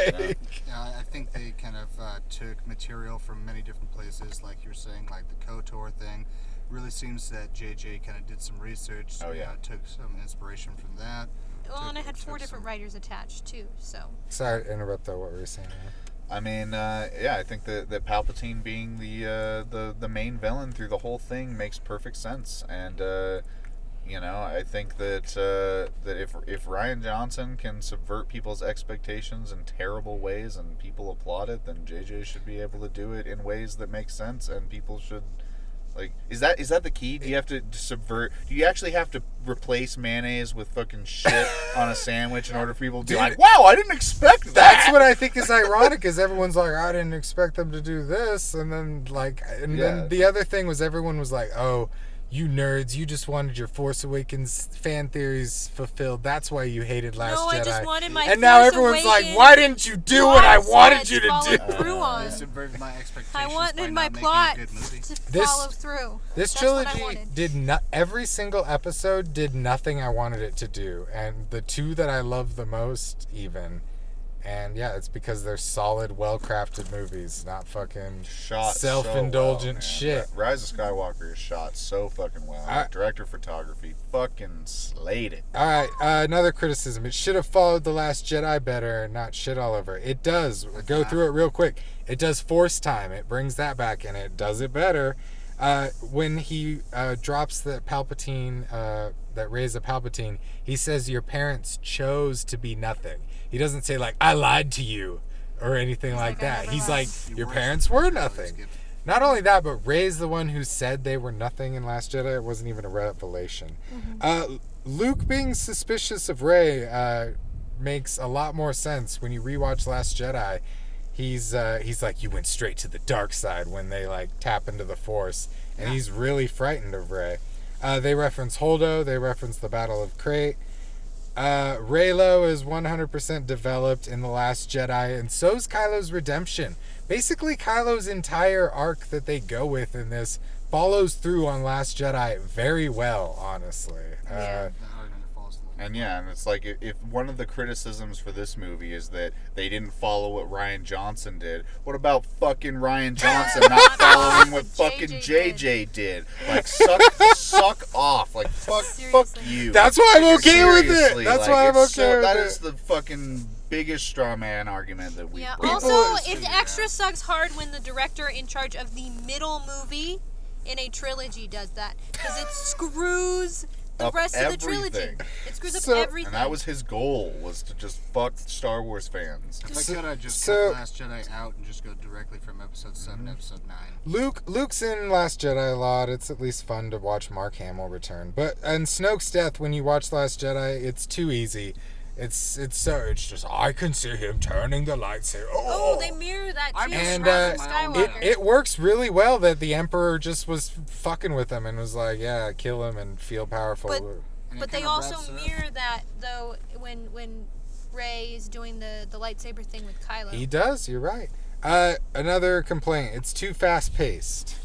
I think they kind of took material from many different places, like you're saying, like the KOTOR thing. Really seems that JJ kind of did some research. Oh, yeah. Took some inspiration from that. Well, and it had 4 different writers attached too, so. sorry to interrupt though. What were you saying? I mean, yeah, I think that Palpatine being the main villain through the whole thing makes perfect sense, and you know, I think that if Rian Johnson can subvert people's expectations in terrible ways and people applaud it, then JJ should be able to do it in ways that make sense, and people should. Like, is that the key? Do you have to subvert? Do you actually have to replace mayonnaise with fucking shit on a sandwich in order for people to be like, wow, I didn't expect that? That's what I think is ironic, is everyone's like, I didn't expect them to do this, and then then the other thing was everyone was like, oh, you nerds, you just wanted your Force Awakens fan theories fulfilled. That's why you hated Last Jedi. No, I just wanted my and now Force everyone's Awakens like, why didn't you do what I wanted you to followed do? through on. They subverted my expectations. I by wanted my not making plot a good movie. to follow through. This That's what I trilogy wanted. did not. Every single episode did nothing I wanted it to do, and the two that I love the most, even. And yeah, it's because they're solid, well-crafted movies, not fucking Shot self-indulgent so well, man. shit. Rise of Skywalker is shot so fucking well. Director of photography fucking slayed it. All right, another criticism. It should have followed The Last Jedi better and not shit all over. It does. Go through it real quick. It does force time. It brings that back, and it does it better. When he drops the Palpatine, that Rey's a Palpatine, he says your parents chose to be nothing. He doesn't say, like, I lied to you or anything like that. He's like, your parents were nothing. Not only that, but Rey's the one who said they were nothing in Last Jedi. It wasn't even a revelation. Luke being suspicious of Rey makes a lot more sense when you rewatch Last Jedi. He's like, you went straight to the dark side when they like tap into the Force, and he's really frightened of Rey. They reference Holdo. They reference the Battle of Krayt. Reylo is 100% developed in The Last Jedi, and so's Kylo's redemption. Basically, Kylo's entire arc that they go with in this follows through on Last Jedi very well, honestly. And it's like, if one of the criticisms for this movie is that they didn't follow what Rian Johnson did, what about fucking Rian Johnson not following what fucking JJ did? Like, suck off. Like, fuck you. That's why I'm okay with it. Seriously, That's like, why I'm okay with it. That is the fucking biggest straw man argument that we. Yeah. brought. Also, it extra sucks hard when the director in charge of the middle movie in a trilogy does that, because it screws the rest of the trilogy. It screws up everything. And that was his goal, was to just fuck Star Wars fans. If I could, I'd just cut Last Jedi out and just go directly from Episode 7 to Episode 9. Luke's in Last Jedi a lot. It's at least fun to watch Mark Hamill return. But in Snoke's death, when you watch Last Jedi, it's too easy. It's just, I can see him turning the lightsaber. Oh, they mirror that too. And Skywalker. it works really well that the Emperor just was fucking with him and was like, yeah, kill him and feel powerful. But they also mirror that, though, when Rey is doing the lightsaber thing with Kylo. He does, you're right. Another complaint, it's too fast-paced.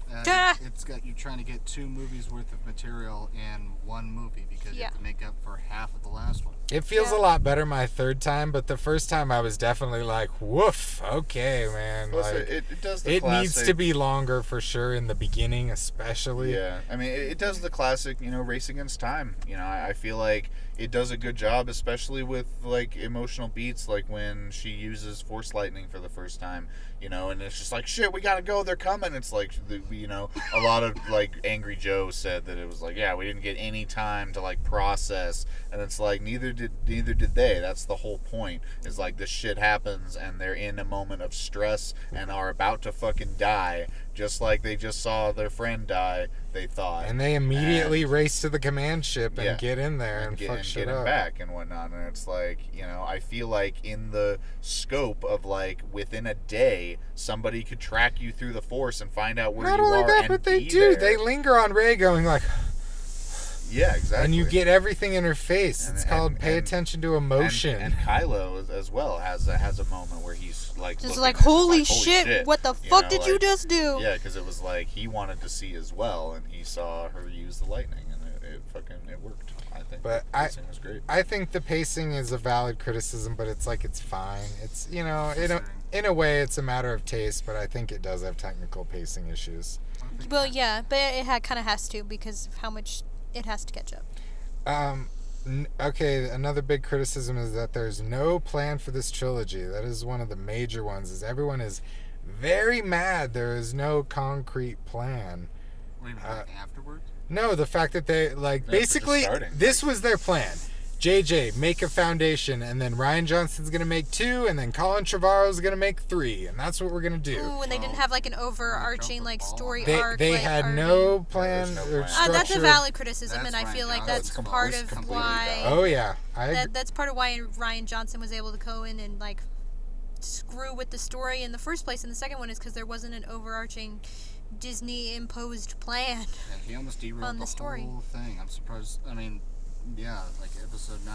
It's got you trying to get 2 movies worth of material in one movie because you have to make up for half of the last one. It feels a lot better my third time, but the first time I was definitely like, woof, okay, man. Plus, like, it does the it classic, needs to be longer for sure in the beginning, especially. Yeah, I mean, it does the classic, race against time. I feel like it does a good job, especially with like emotional beats, like when she uses Force Lightning for the first time. And it's just like, shit, we gotta go, they're coming. It's like, a lot of like Angry Joe said that it was like, yeah, we didn't get any time to like process, and it's like neither did they. That's the whole point. Is like this shit happens and they're in a moment of stress and are about to fucking die, just like they just saw their friend die. They thought, and they immediately race to the command ship and get in there and fuck shit get him up. back and whatnot. And it's like, I feel like in the scope of like within a day, somebody could track you through the Force and find out where Not you only are. that, and but they be do. there. They linger on Rey, going like. Yeah, exactly. And you get everything in her face. It's called pay attention to emotion. And Kylo as well has a moment where he's like, just looking like, at it, holy shit, what the fuck did you just do? Yeah, because it was like he wanted to see as well, and he saw her use the lightning, and it worked. I think. But the pacing was great. I think the pacing is a valid criticism, but it's like it's fine. It's in a way it's a matter of taste, but I think it does have technical pacing issues. Well, yeah, but it kind of has to because of how much it has to catch up. Okay, another big criticism is that there's no plan for this trilogy. That is one of the major ones. Is everyone is very mad there is no concrete plan. What do you mean, afterwards? No, the fact that they basically this was their plan. JJ, make a foundation, and then Rian Johnson's gonna make 2, and then Colin Trevorrow's gonna make 3, and that's what we're gonna do. Ooh, and they didn't have like an overarching like story arc. They had no plan or structure. That's a valid criticism, and I feel like that's part of why. Oh yeah, that's part of why Rian Johnson was able to go in and like screw with the story in the first place. And the second one is because there wasn't an overarching Disney imposed plan. Yeah, he almost derailed On the story. whole thing. I'm surprised. I mean, yeah, like episode 9.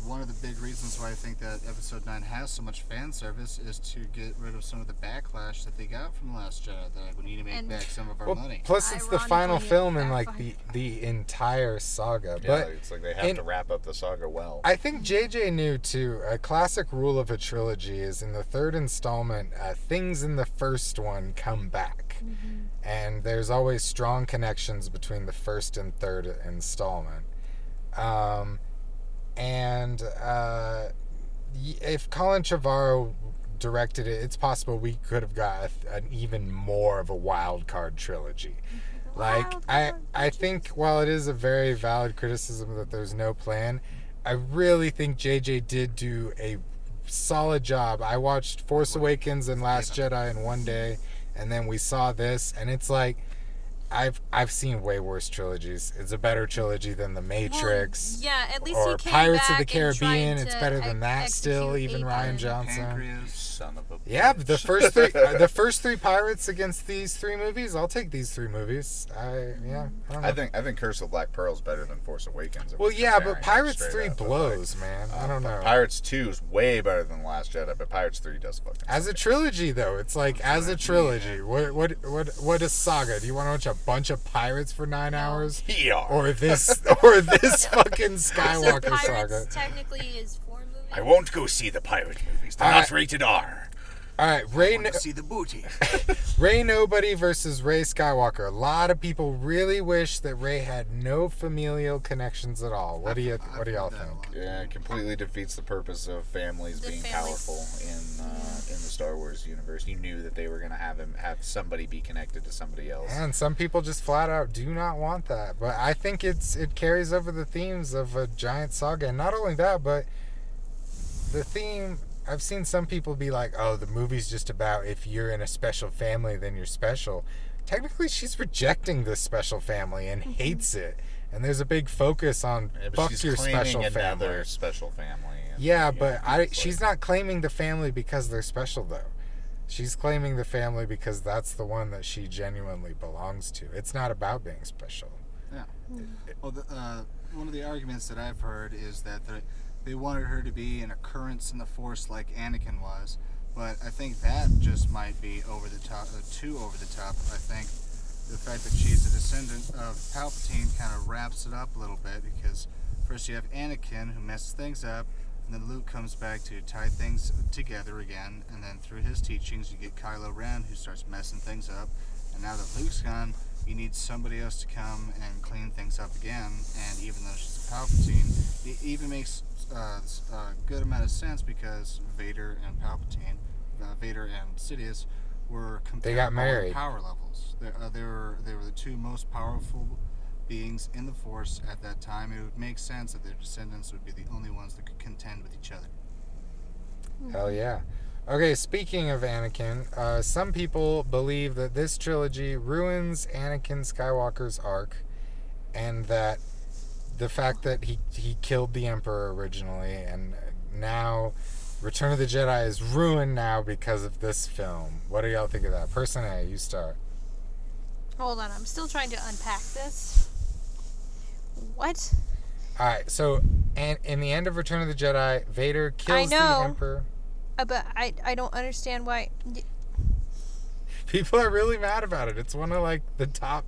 One of the big reasons why I think that episode 9 has so much fan service is to get rid of some of the backlash that they got from The Last Jedi. That we need to make back some of our money. Plus, it's the final Ironically, film in it like backfired. the entire saga. Yeah, But it's like they have to wrap up the saga well. I think JJ knew too. A classic rule of a trilogy is in the third installment, things in the first one come back, and there's always strong connections between the first and third installment. If Colin Trevorrow directed it, it's possible we could have got an even more of a wild card trilogy. Like, I think while it is a very valid criticism that there's no plan, I really think JJ did do a solid job. I watched Force Awakens and Last Jedi in one day, and then we saw this, and it's like, I've seen way worse trilogies. It's a better trilogy than The Matrix. Well, yeah, at least or he came Pirates of back the and tried Caribbean. It's to better than that still, execute even a Ryan plan. Johnson. Pancreas. Son of a Yeah, bitch. but the first three Pirates against these three movies, I'll take these three movies. I don't know. I think Curse of Black Pearl is better than Force Awakens. if Well, we're yeah, but comparing it Pirates straight 3 up, but, blows, man. I don't know. Pirates 2 is way better than Last Jedi, but Pirates 3 does fucking As a trilogy, though, it's like as a trilogy. What is Saga? Do you want to watch a bunch of pirates for 9 hours, Yeah. or this fucking So Skywalker Pirates Saga? technically is 4 movies. I won't go see the pirate movies. They're not rated R. All right, I want to see the booty. Ray Nobody versus Ray Skywalker. A lot of people really wish that Ray had no familial connections at all. What do y'all think? Yeah, it completely defeats the purpose of families The being families. powerful in the Star Wars universe. You knew that they were going to have somebody be connected to somebody else. And some people just flat out do not want that. But I think it carries over the themes of a giant saga. And not only that, but the theme, I've seen some people be like, oh, the movie's just about if you're in a special family, then you're special. Technically, she's rejecting this special family and hates it. And there's a big focus on Yeah, but fuck she's your claiming special another family. special family. And, Yeah, you but know, it's she's like- not claiming the family because they're special, though. She's claiming the family because that's the one that she genuinely belongs to. It's not about being special. Yeah. Well, one of the arguments that I've heard is that they wanted her to be an occurrence in the Force like Anakin was, but I think that just might be over the top, too over the top. I think the fact that she's a descendant of Palpatine kind of wraps it up a little bit, because first you have Anakin who messes things up, and then Luke comes back to tie things together again, and then through his teachings you get Kylo Ren who starts messing things up, and now that Luke's gone, you need somebody else to come and clean things up again. And even though she's a Palpatine, it even makes a good amount of sense, because Vader and Palpatine, Vader and Sidious, were comparable married. in power levels. They were the two most powerful beings in the Force at that time. It would make sense that their descendants would be the only ones that could contend with each other. Hell yeah. Okay, speaking of Anakin, some people believe that this trilogy ruins Anakin Skywalker's arc, and that the fact that he killed the Emperor originally, and now Return of the Jedi is ruined now because of this film. What do y'all think of that? Person A, you start. Hold on, I'm still trying to unpack this. What? Alright, so and in the end of Return of the Jedi, Vader kills the know. Emperor. But I don't understand why. People are really mad about it. It's one of like the top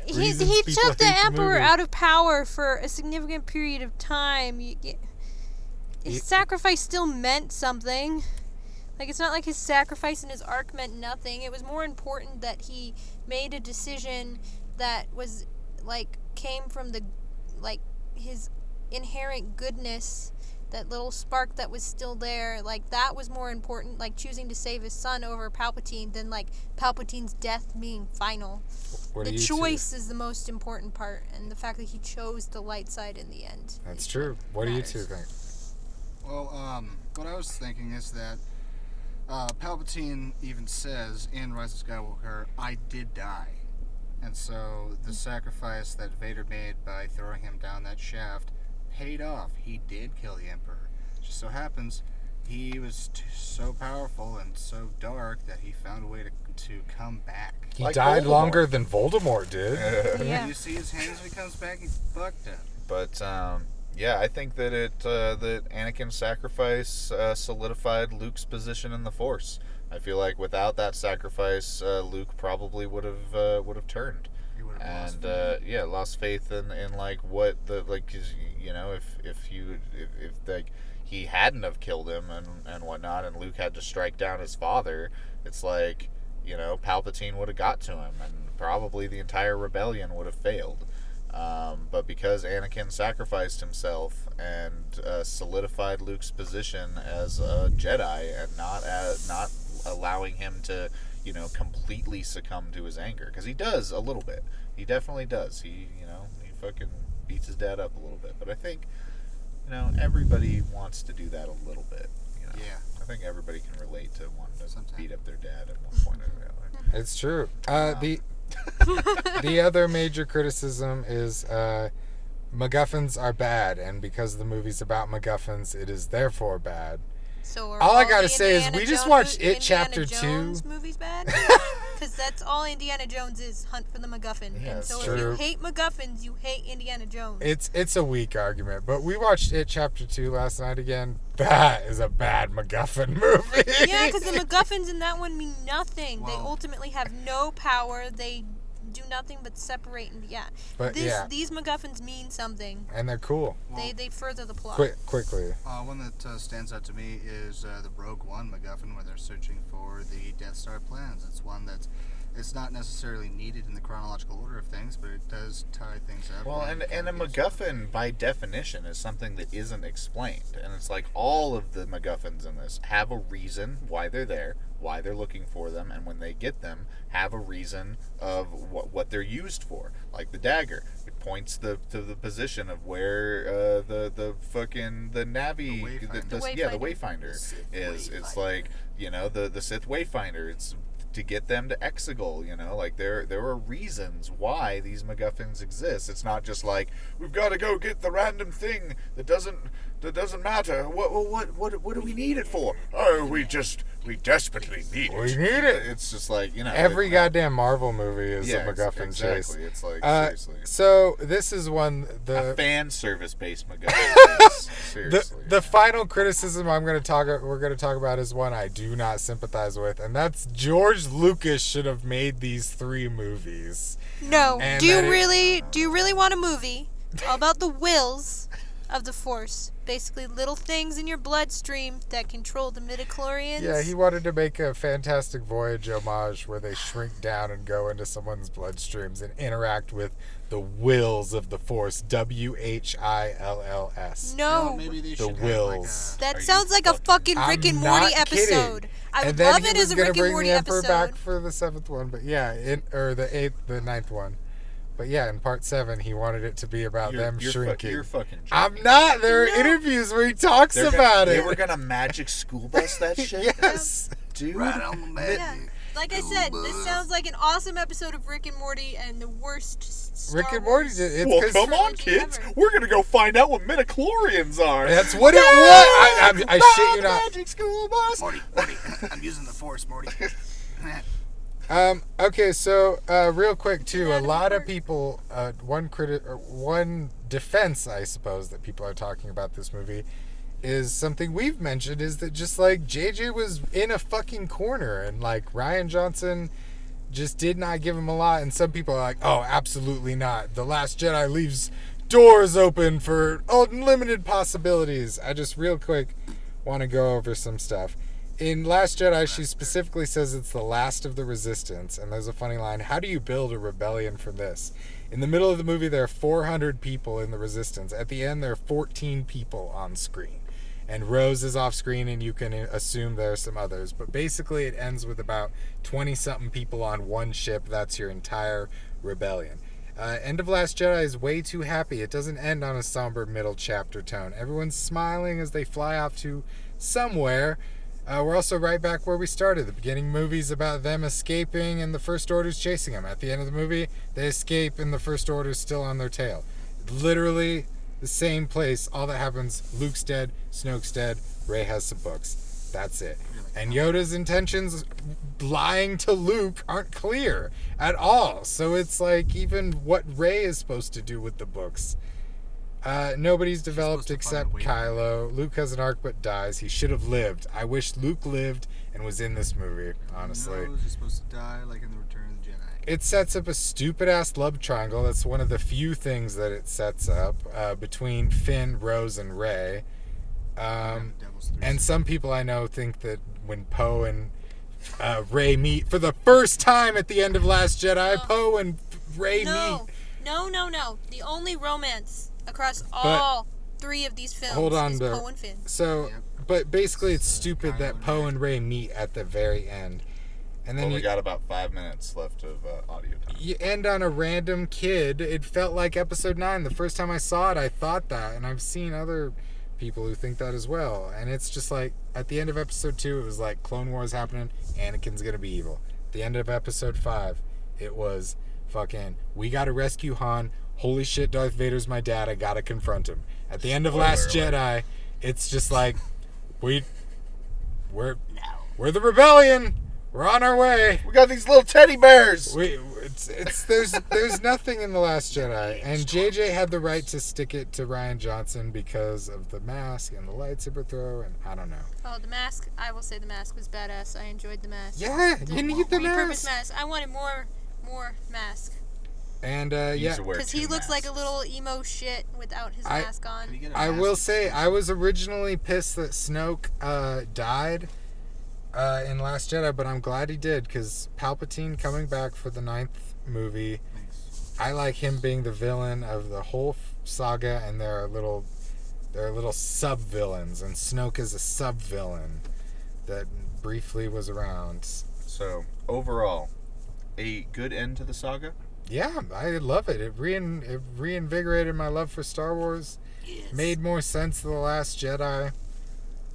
He reasons people took the hate the emperor movie. out of power for a significant period of time. His sacrifice still meant something. Like, it's not like his sacrifice and his arc meant nothing. It was more important that he made a decision that was like came from the like his inherent goodness. That little spark that was still there, like, that was more important, like, choosing to save his son over Palpatine than, like, Palpatine's death being final. What do The you two- choice is the most important part, and the fact that he chose the light side in the end. That's is true. What do you two matters. think? Well, what I was thinking is that Palpatine even says in Rise of Skywalker, I did die. And so the sacrifice that Vader made by throwing him down that shaft paid off. He did kill the Emperor. Just so happens, he was so powerful and so dark that he found a way to come back. He Like died Voldemort. longer than Voldemort did. Yeah. You see his hands when he comes back, he's fucked up. But yeah, I think that that Anakin's sacrifice solidified Luke's position in the Force. I feel like without that sacrifice, Luke probably would have turned. He would have lost And yeah, lost faith in like what the like, 'cause, you know, if like he hadn't have killed him and whatnot, and Luke had to strike down his father, it's like, you know, Palpatine would have got to him, and probably the entire rebellion would have failed. But because Anakin sacrificed himself and solidified Luke's position as a Jedi, and not allowing him to, you know, completely succumb to his anger, because he does a little bit. He definitely does. He fucking beats his dad up a little bit. But I think, you know, everybody wants to do that a little bit. You know? Yeah. I think everybody can relate to wanting to Sometimes. beat up their dad at one point or the other. It's true. The other major criticism is MacGuffins are bad, and because the movie's about MacGuffins, it is therefore bad. So are All I the gotta say is Indiana we just Jones watched mo- It Chapter 2. Indiana Jones movies bad? Because that's all Indiana Jones is, hunt for the MacGuffin. Yeah, and it's so if true. you hate MacGuffins, you hate Indiana Jones. It's a weak argument, but we watched It Chapter 2 last night again. That is a bad MacGuffin movie. Yeah, because the MacGuffins in that one mean nothing. They Well- ultimately have no power. They do nothing but separate and But yeah. These MacGuffins mean something. And they're cool. Well, They further the plot. Quickly. one that stands out to me is the Rogue One MacGuffin, where they're searching for the Death Star plans. It's one that's it's not necessarily needed in the chronological order of things, but it does tie things up. Well, and a kinda gives- MacGuffin, by definition, is something that isn't explained. And it's like all of the MacGuffins in this have a reason why they're there, why they're looking for them, and when they get them, have a reason of what they're used for. Like the dagger, it points to the position of where the fucking the Navi, The the Wayfinder Sith is. It's Wayfinder. like, you know, the Sith Wayfinder. It's to get them to Exegol, you know, like there are reasons why these MacGuffins exist. It's not just like we've got to go get the random thing that doesn't matter. What do we need it for? Oh, we desperately need it. We need it. It's just like, you know, Every goddamn Marvel movie is a MacGuffin exactly. chase. It's like seriously, So this is one a fan service based MacGuffin chase. Seriously. the final criticism we're gonna talk about is one I do not sympathize with, and that's George Lucas should have made these 3 movies. No. And Do you that it- really want a movie about the wills of the Force? Basically, little things in your bloodstream that control the midichlorians. Yeah, he wanted to make a Fantastic Voyage homage where they shrink down and go into someone's bloodstreams and interact with the wills of the Force. WHILLS. No. Maybe they The should wills. That Are you sounds like a fucking I'm Rick and not Morty kidding. episode. I would And then love he it was as a gonna Rick and bring Morty the Emperor episode. back for the 7th one, but yeah, the 9th one. But yeah, in part 7, he wanted it to be about them shrinking. You're fucking. I'm not. There are interviews where he talks about They it. were gonna magic school bus that shit. Yes. Dude. Right on the magic. Yeah. Like I said, this sounds like an awesome episode of Rick and Morty and the worst Star Rick and Morty Wars. did. It's Well, 'cause- come on, trilogy kids. ever. We're gonna go find out what midichlorians are. That's what it was. I shit you not. Magic school bus. Morty, I'm using the Force, Morty. Okay, so real quick too, a Anatomy lot of part. people, one defense, I suppose, that people are talking about this movie is something we've mentioned, is that just like JJ was in a fucking corner and like Rian Johnson just did not give him a lot, and some people are like, oh, absolutely not. The Last Jedi leaves doors open for unlimited possibilities. I just real quick want to go over some stuff. In Last Jedi, she specifically says it's the last of the Resistance, and there's a funny line, how do you build a rebellion from this? In the middle of the movie, there are 400 people in the Resistance. At the end, there are 14 people on screen. And Rose is off screen, and you can assume there are some others. But basically, it ends with about 20-something people on one ship. That's your entire rebellion. End of Last Jedi is way too happy. It doesn't end on a somber middle chapter tone. Everyone's smiling as they fly off to somewhere. We're also right back where we started. The beginning movie's about them escaping and the First Order's chasing them. At the end of the movie, they escape and the First Order's still on their tail. Literally the same place. All that happens, Luke's dead, Snoke's dead, Rey has some books. That's it. And Yoda's intentions lying to Luke aren't clear at all. So it's like even what Rey is supposed to do with the books. Nobody's developed except Kylo. Luke has an arc but dies. He should have lived. I wish Luke lived and was in this movie, honestly. He's supposed to die like in the Return of the Jedi. It sets up a stupid-ass love triangle. That's one of the few things that it sets up between Finn, Rose, and Rey. And some people I know think that when Poe and Rey meet for the first time at the end of Last Jedi, Poe and Rey meet. No. The only romance across all three of these films is Poe and Finn. So, but basically it's stupid that Poe and Rey meet at the very end. And then we got about 5 minutes left of audio time. You end on a random kid. It felt like Episode 9. The first time I saw it, I thought that. And I've seen other people who think that as well. And it's just like, at the end of Episode 2, it was like Clone Wars happening. Anakin's going to be evil. At the end of Episode 5, it was fucking, we got to rescue Han. Holy shit, Darth Vader's my dad. I got to confront him. At the end of Last Jedi, it's just like, we're the rebellion. We're on our way. We got these little teddy bears. There's nothing in The Last Jedi. And JJ had the right to stick it to Rian Johnson because of the mask and the lightsaber throw, and I don't know. Oh, the mask. I will say the mask was badass. I enjoyed the mask. Yeah, you need the repurposed mask. mask. I wanted more mask. And yeah, because he looks like a little emo shit without his mask on. I will say, I was originally pissed that Snoke died in Last Jedi, but I'm glad he did, because Palpatine coming back for the 9th movie, I like him being the villain of the whole saga, and there are little sub-villains, and Snoke is a sub-villain that briefly was around. So, overall, a good end to the saga? Yeah, I love it. It reinvigorated my love for Star Wars. Yes. Made more sense than The Last Jedi.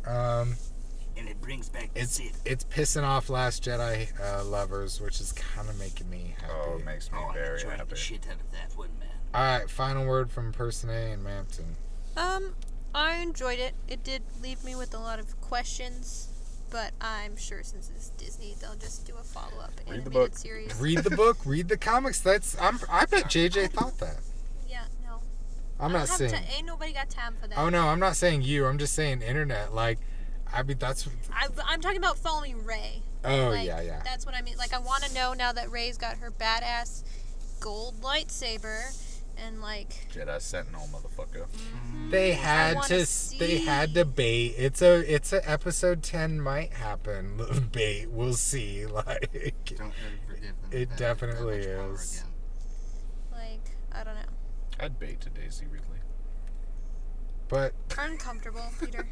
And it brings back the Sith. It's pissing off Last Jedi lovers, which is kind of making me happy. Oh, it makes me very I enjoyed happy. the shit out of that one, man. Alright, final word from Person A and Mampton. I enjoyed it. It did leave me with a lot of questions, but I'm sure since it's Disney, they'll just do a follow-up animated series. Read the book, read the comics. I bet JJ thought that. Yeah, no. I'm not saying. Ain't nobody got time for that. Oh no, I'm not saying you. I'm just saying internet. Like, I mean, that's. I'm talking about following Rey. Oh like, yeah. That's what I mean. Like, I want to know now that Rey's got her badass gold lightsaber, and like. Jedi Sentinel, motherfucker. Mm-hmm. They had to bait. It's a episode 10 might happen bait. We'll see. Like, Don't ever forgive them. it definitely is. Like, I don't know. I'd bait to Daisy Ridley. But Uncomfortable, Peter.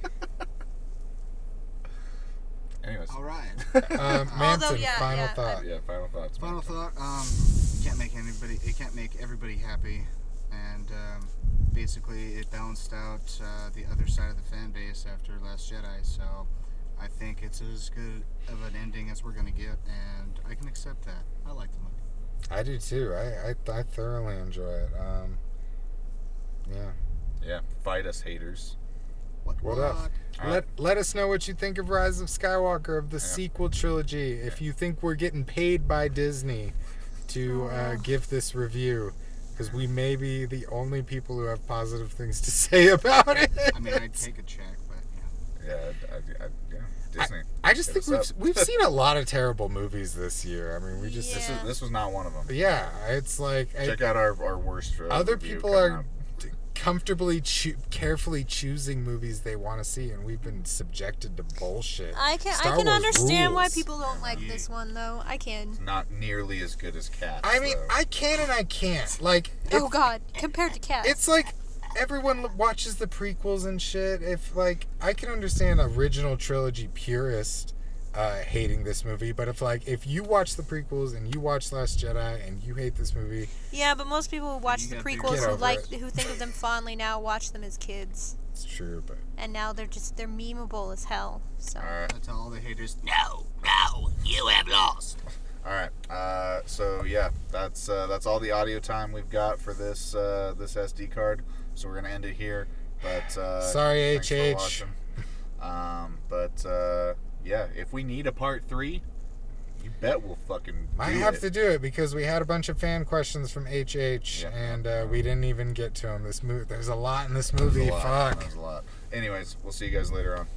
Anyways. All right. Mampton, final thought. Yeah, final thoughts. Final thought. It can't make everybody happy, and basically it balanced out the other side of the fan base after Last Jedi. So I think it's as good of an ending as we're gonna get, and I can accept that. I like the movie. I do too. I thoroughly enjoy it. Yeah. Yeah, fight us haters. What up? Let us know what you think of Rise of Skywalker, of the sequel trilogy. If you think we're getting paid by Disney to give this review, because we may be the only people who have positive things to say about it. I mean, I'd take a check, but yeah, Disney. I just think we've seen a lot of terrible movies this year. I mean, we just this was not one of them. Yeah, it's like check out our worst. Other people are comfortably carefully choosing movies they want to see, and we've been subjected to bullshit. I can understand why people don't like this one, though. I can. It's not nearly as good as Cats. I mean, though. I can and I can't. Like, Oh God, compared to Cats. it's like everyone watches the prequels and shit. If like I can understand original trilogy purist hating this movie, but if you watch the prequels and you watch Last Jedi and you hate this movie, yeah, but most people who watch the prequels who think of them fondly now watch them as kids. it's true. But And now they're memeable as hell. So I tell all the haters, No, you have lost. All right. So yeah, that's all the audio time we've got for this SD card. So we're gonna end it here. But sorry, thanks for HH. watching. Yeah, if we need a part 3, you bet we'll fucking Might do have it. to do it because we had a bunch of fan questions from HH, and we didn't even get to them. There's a lot in this movie. There's a lot. Fuck. There's a lot. Anyways, we'll see you guys later on.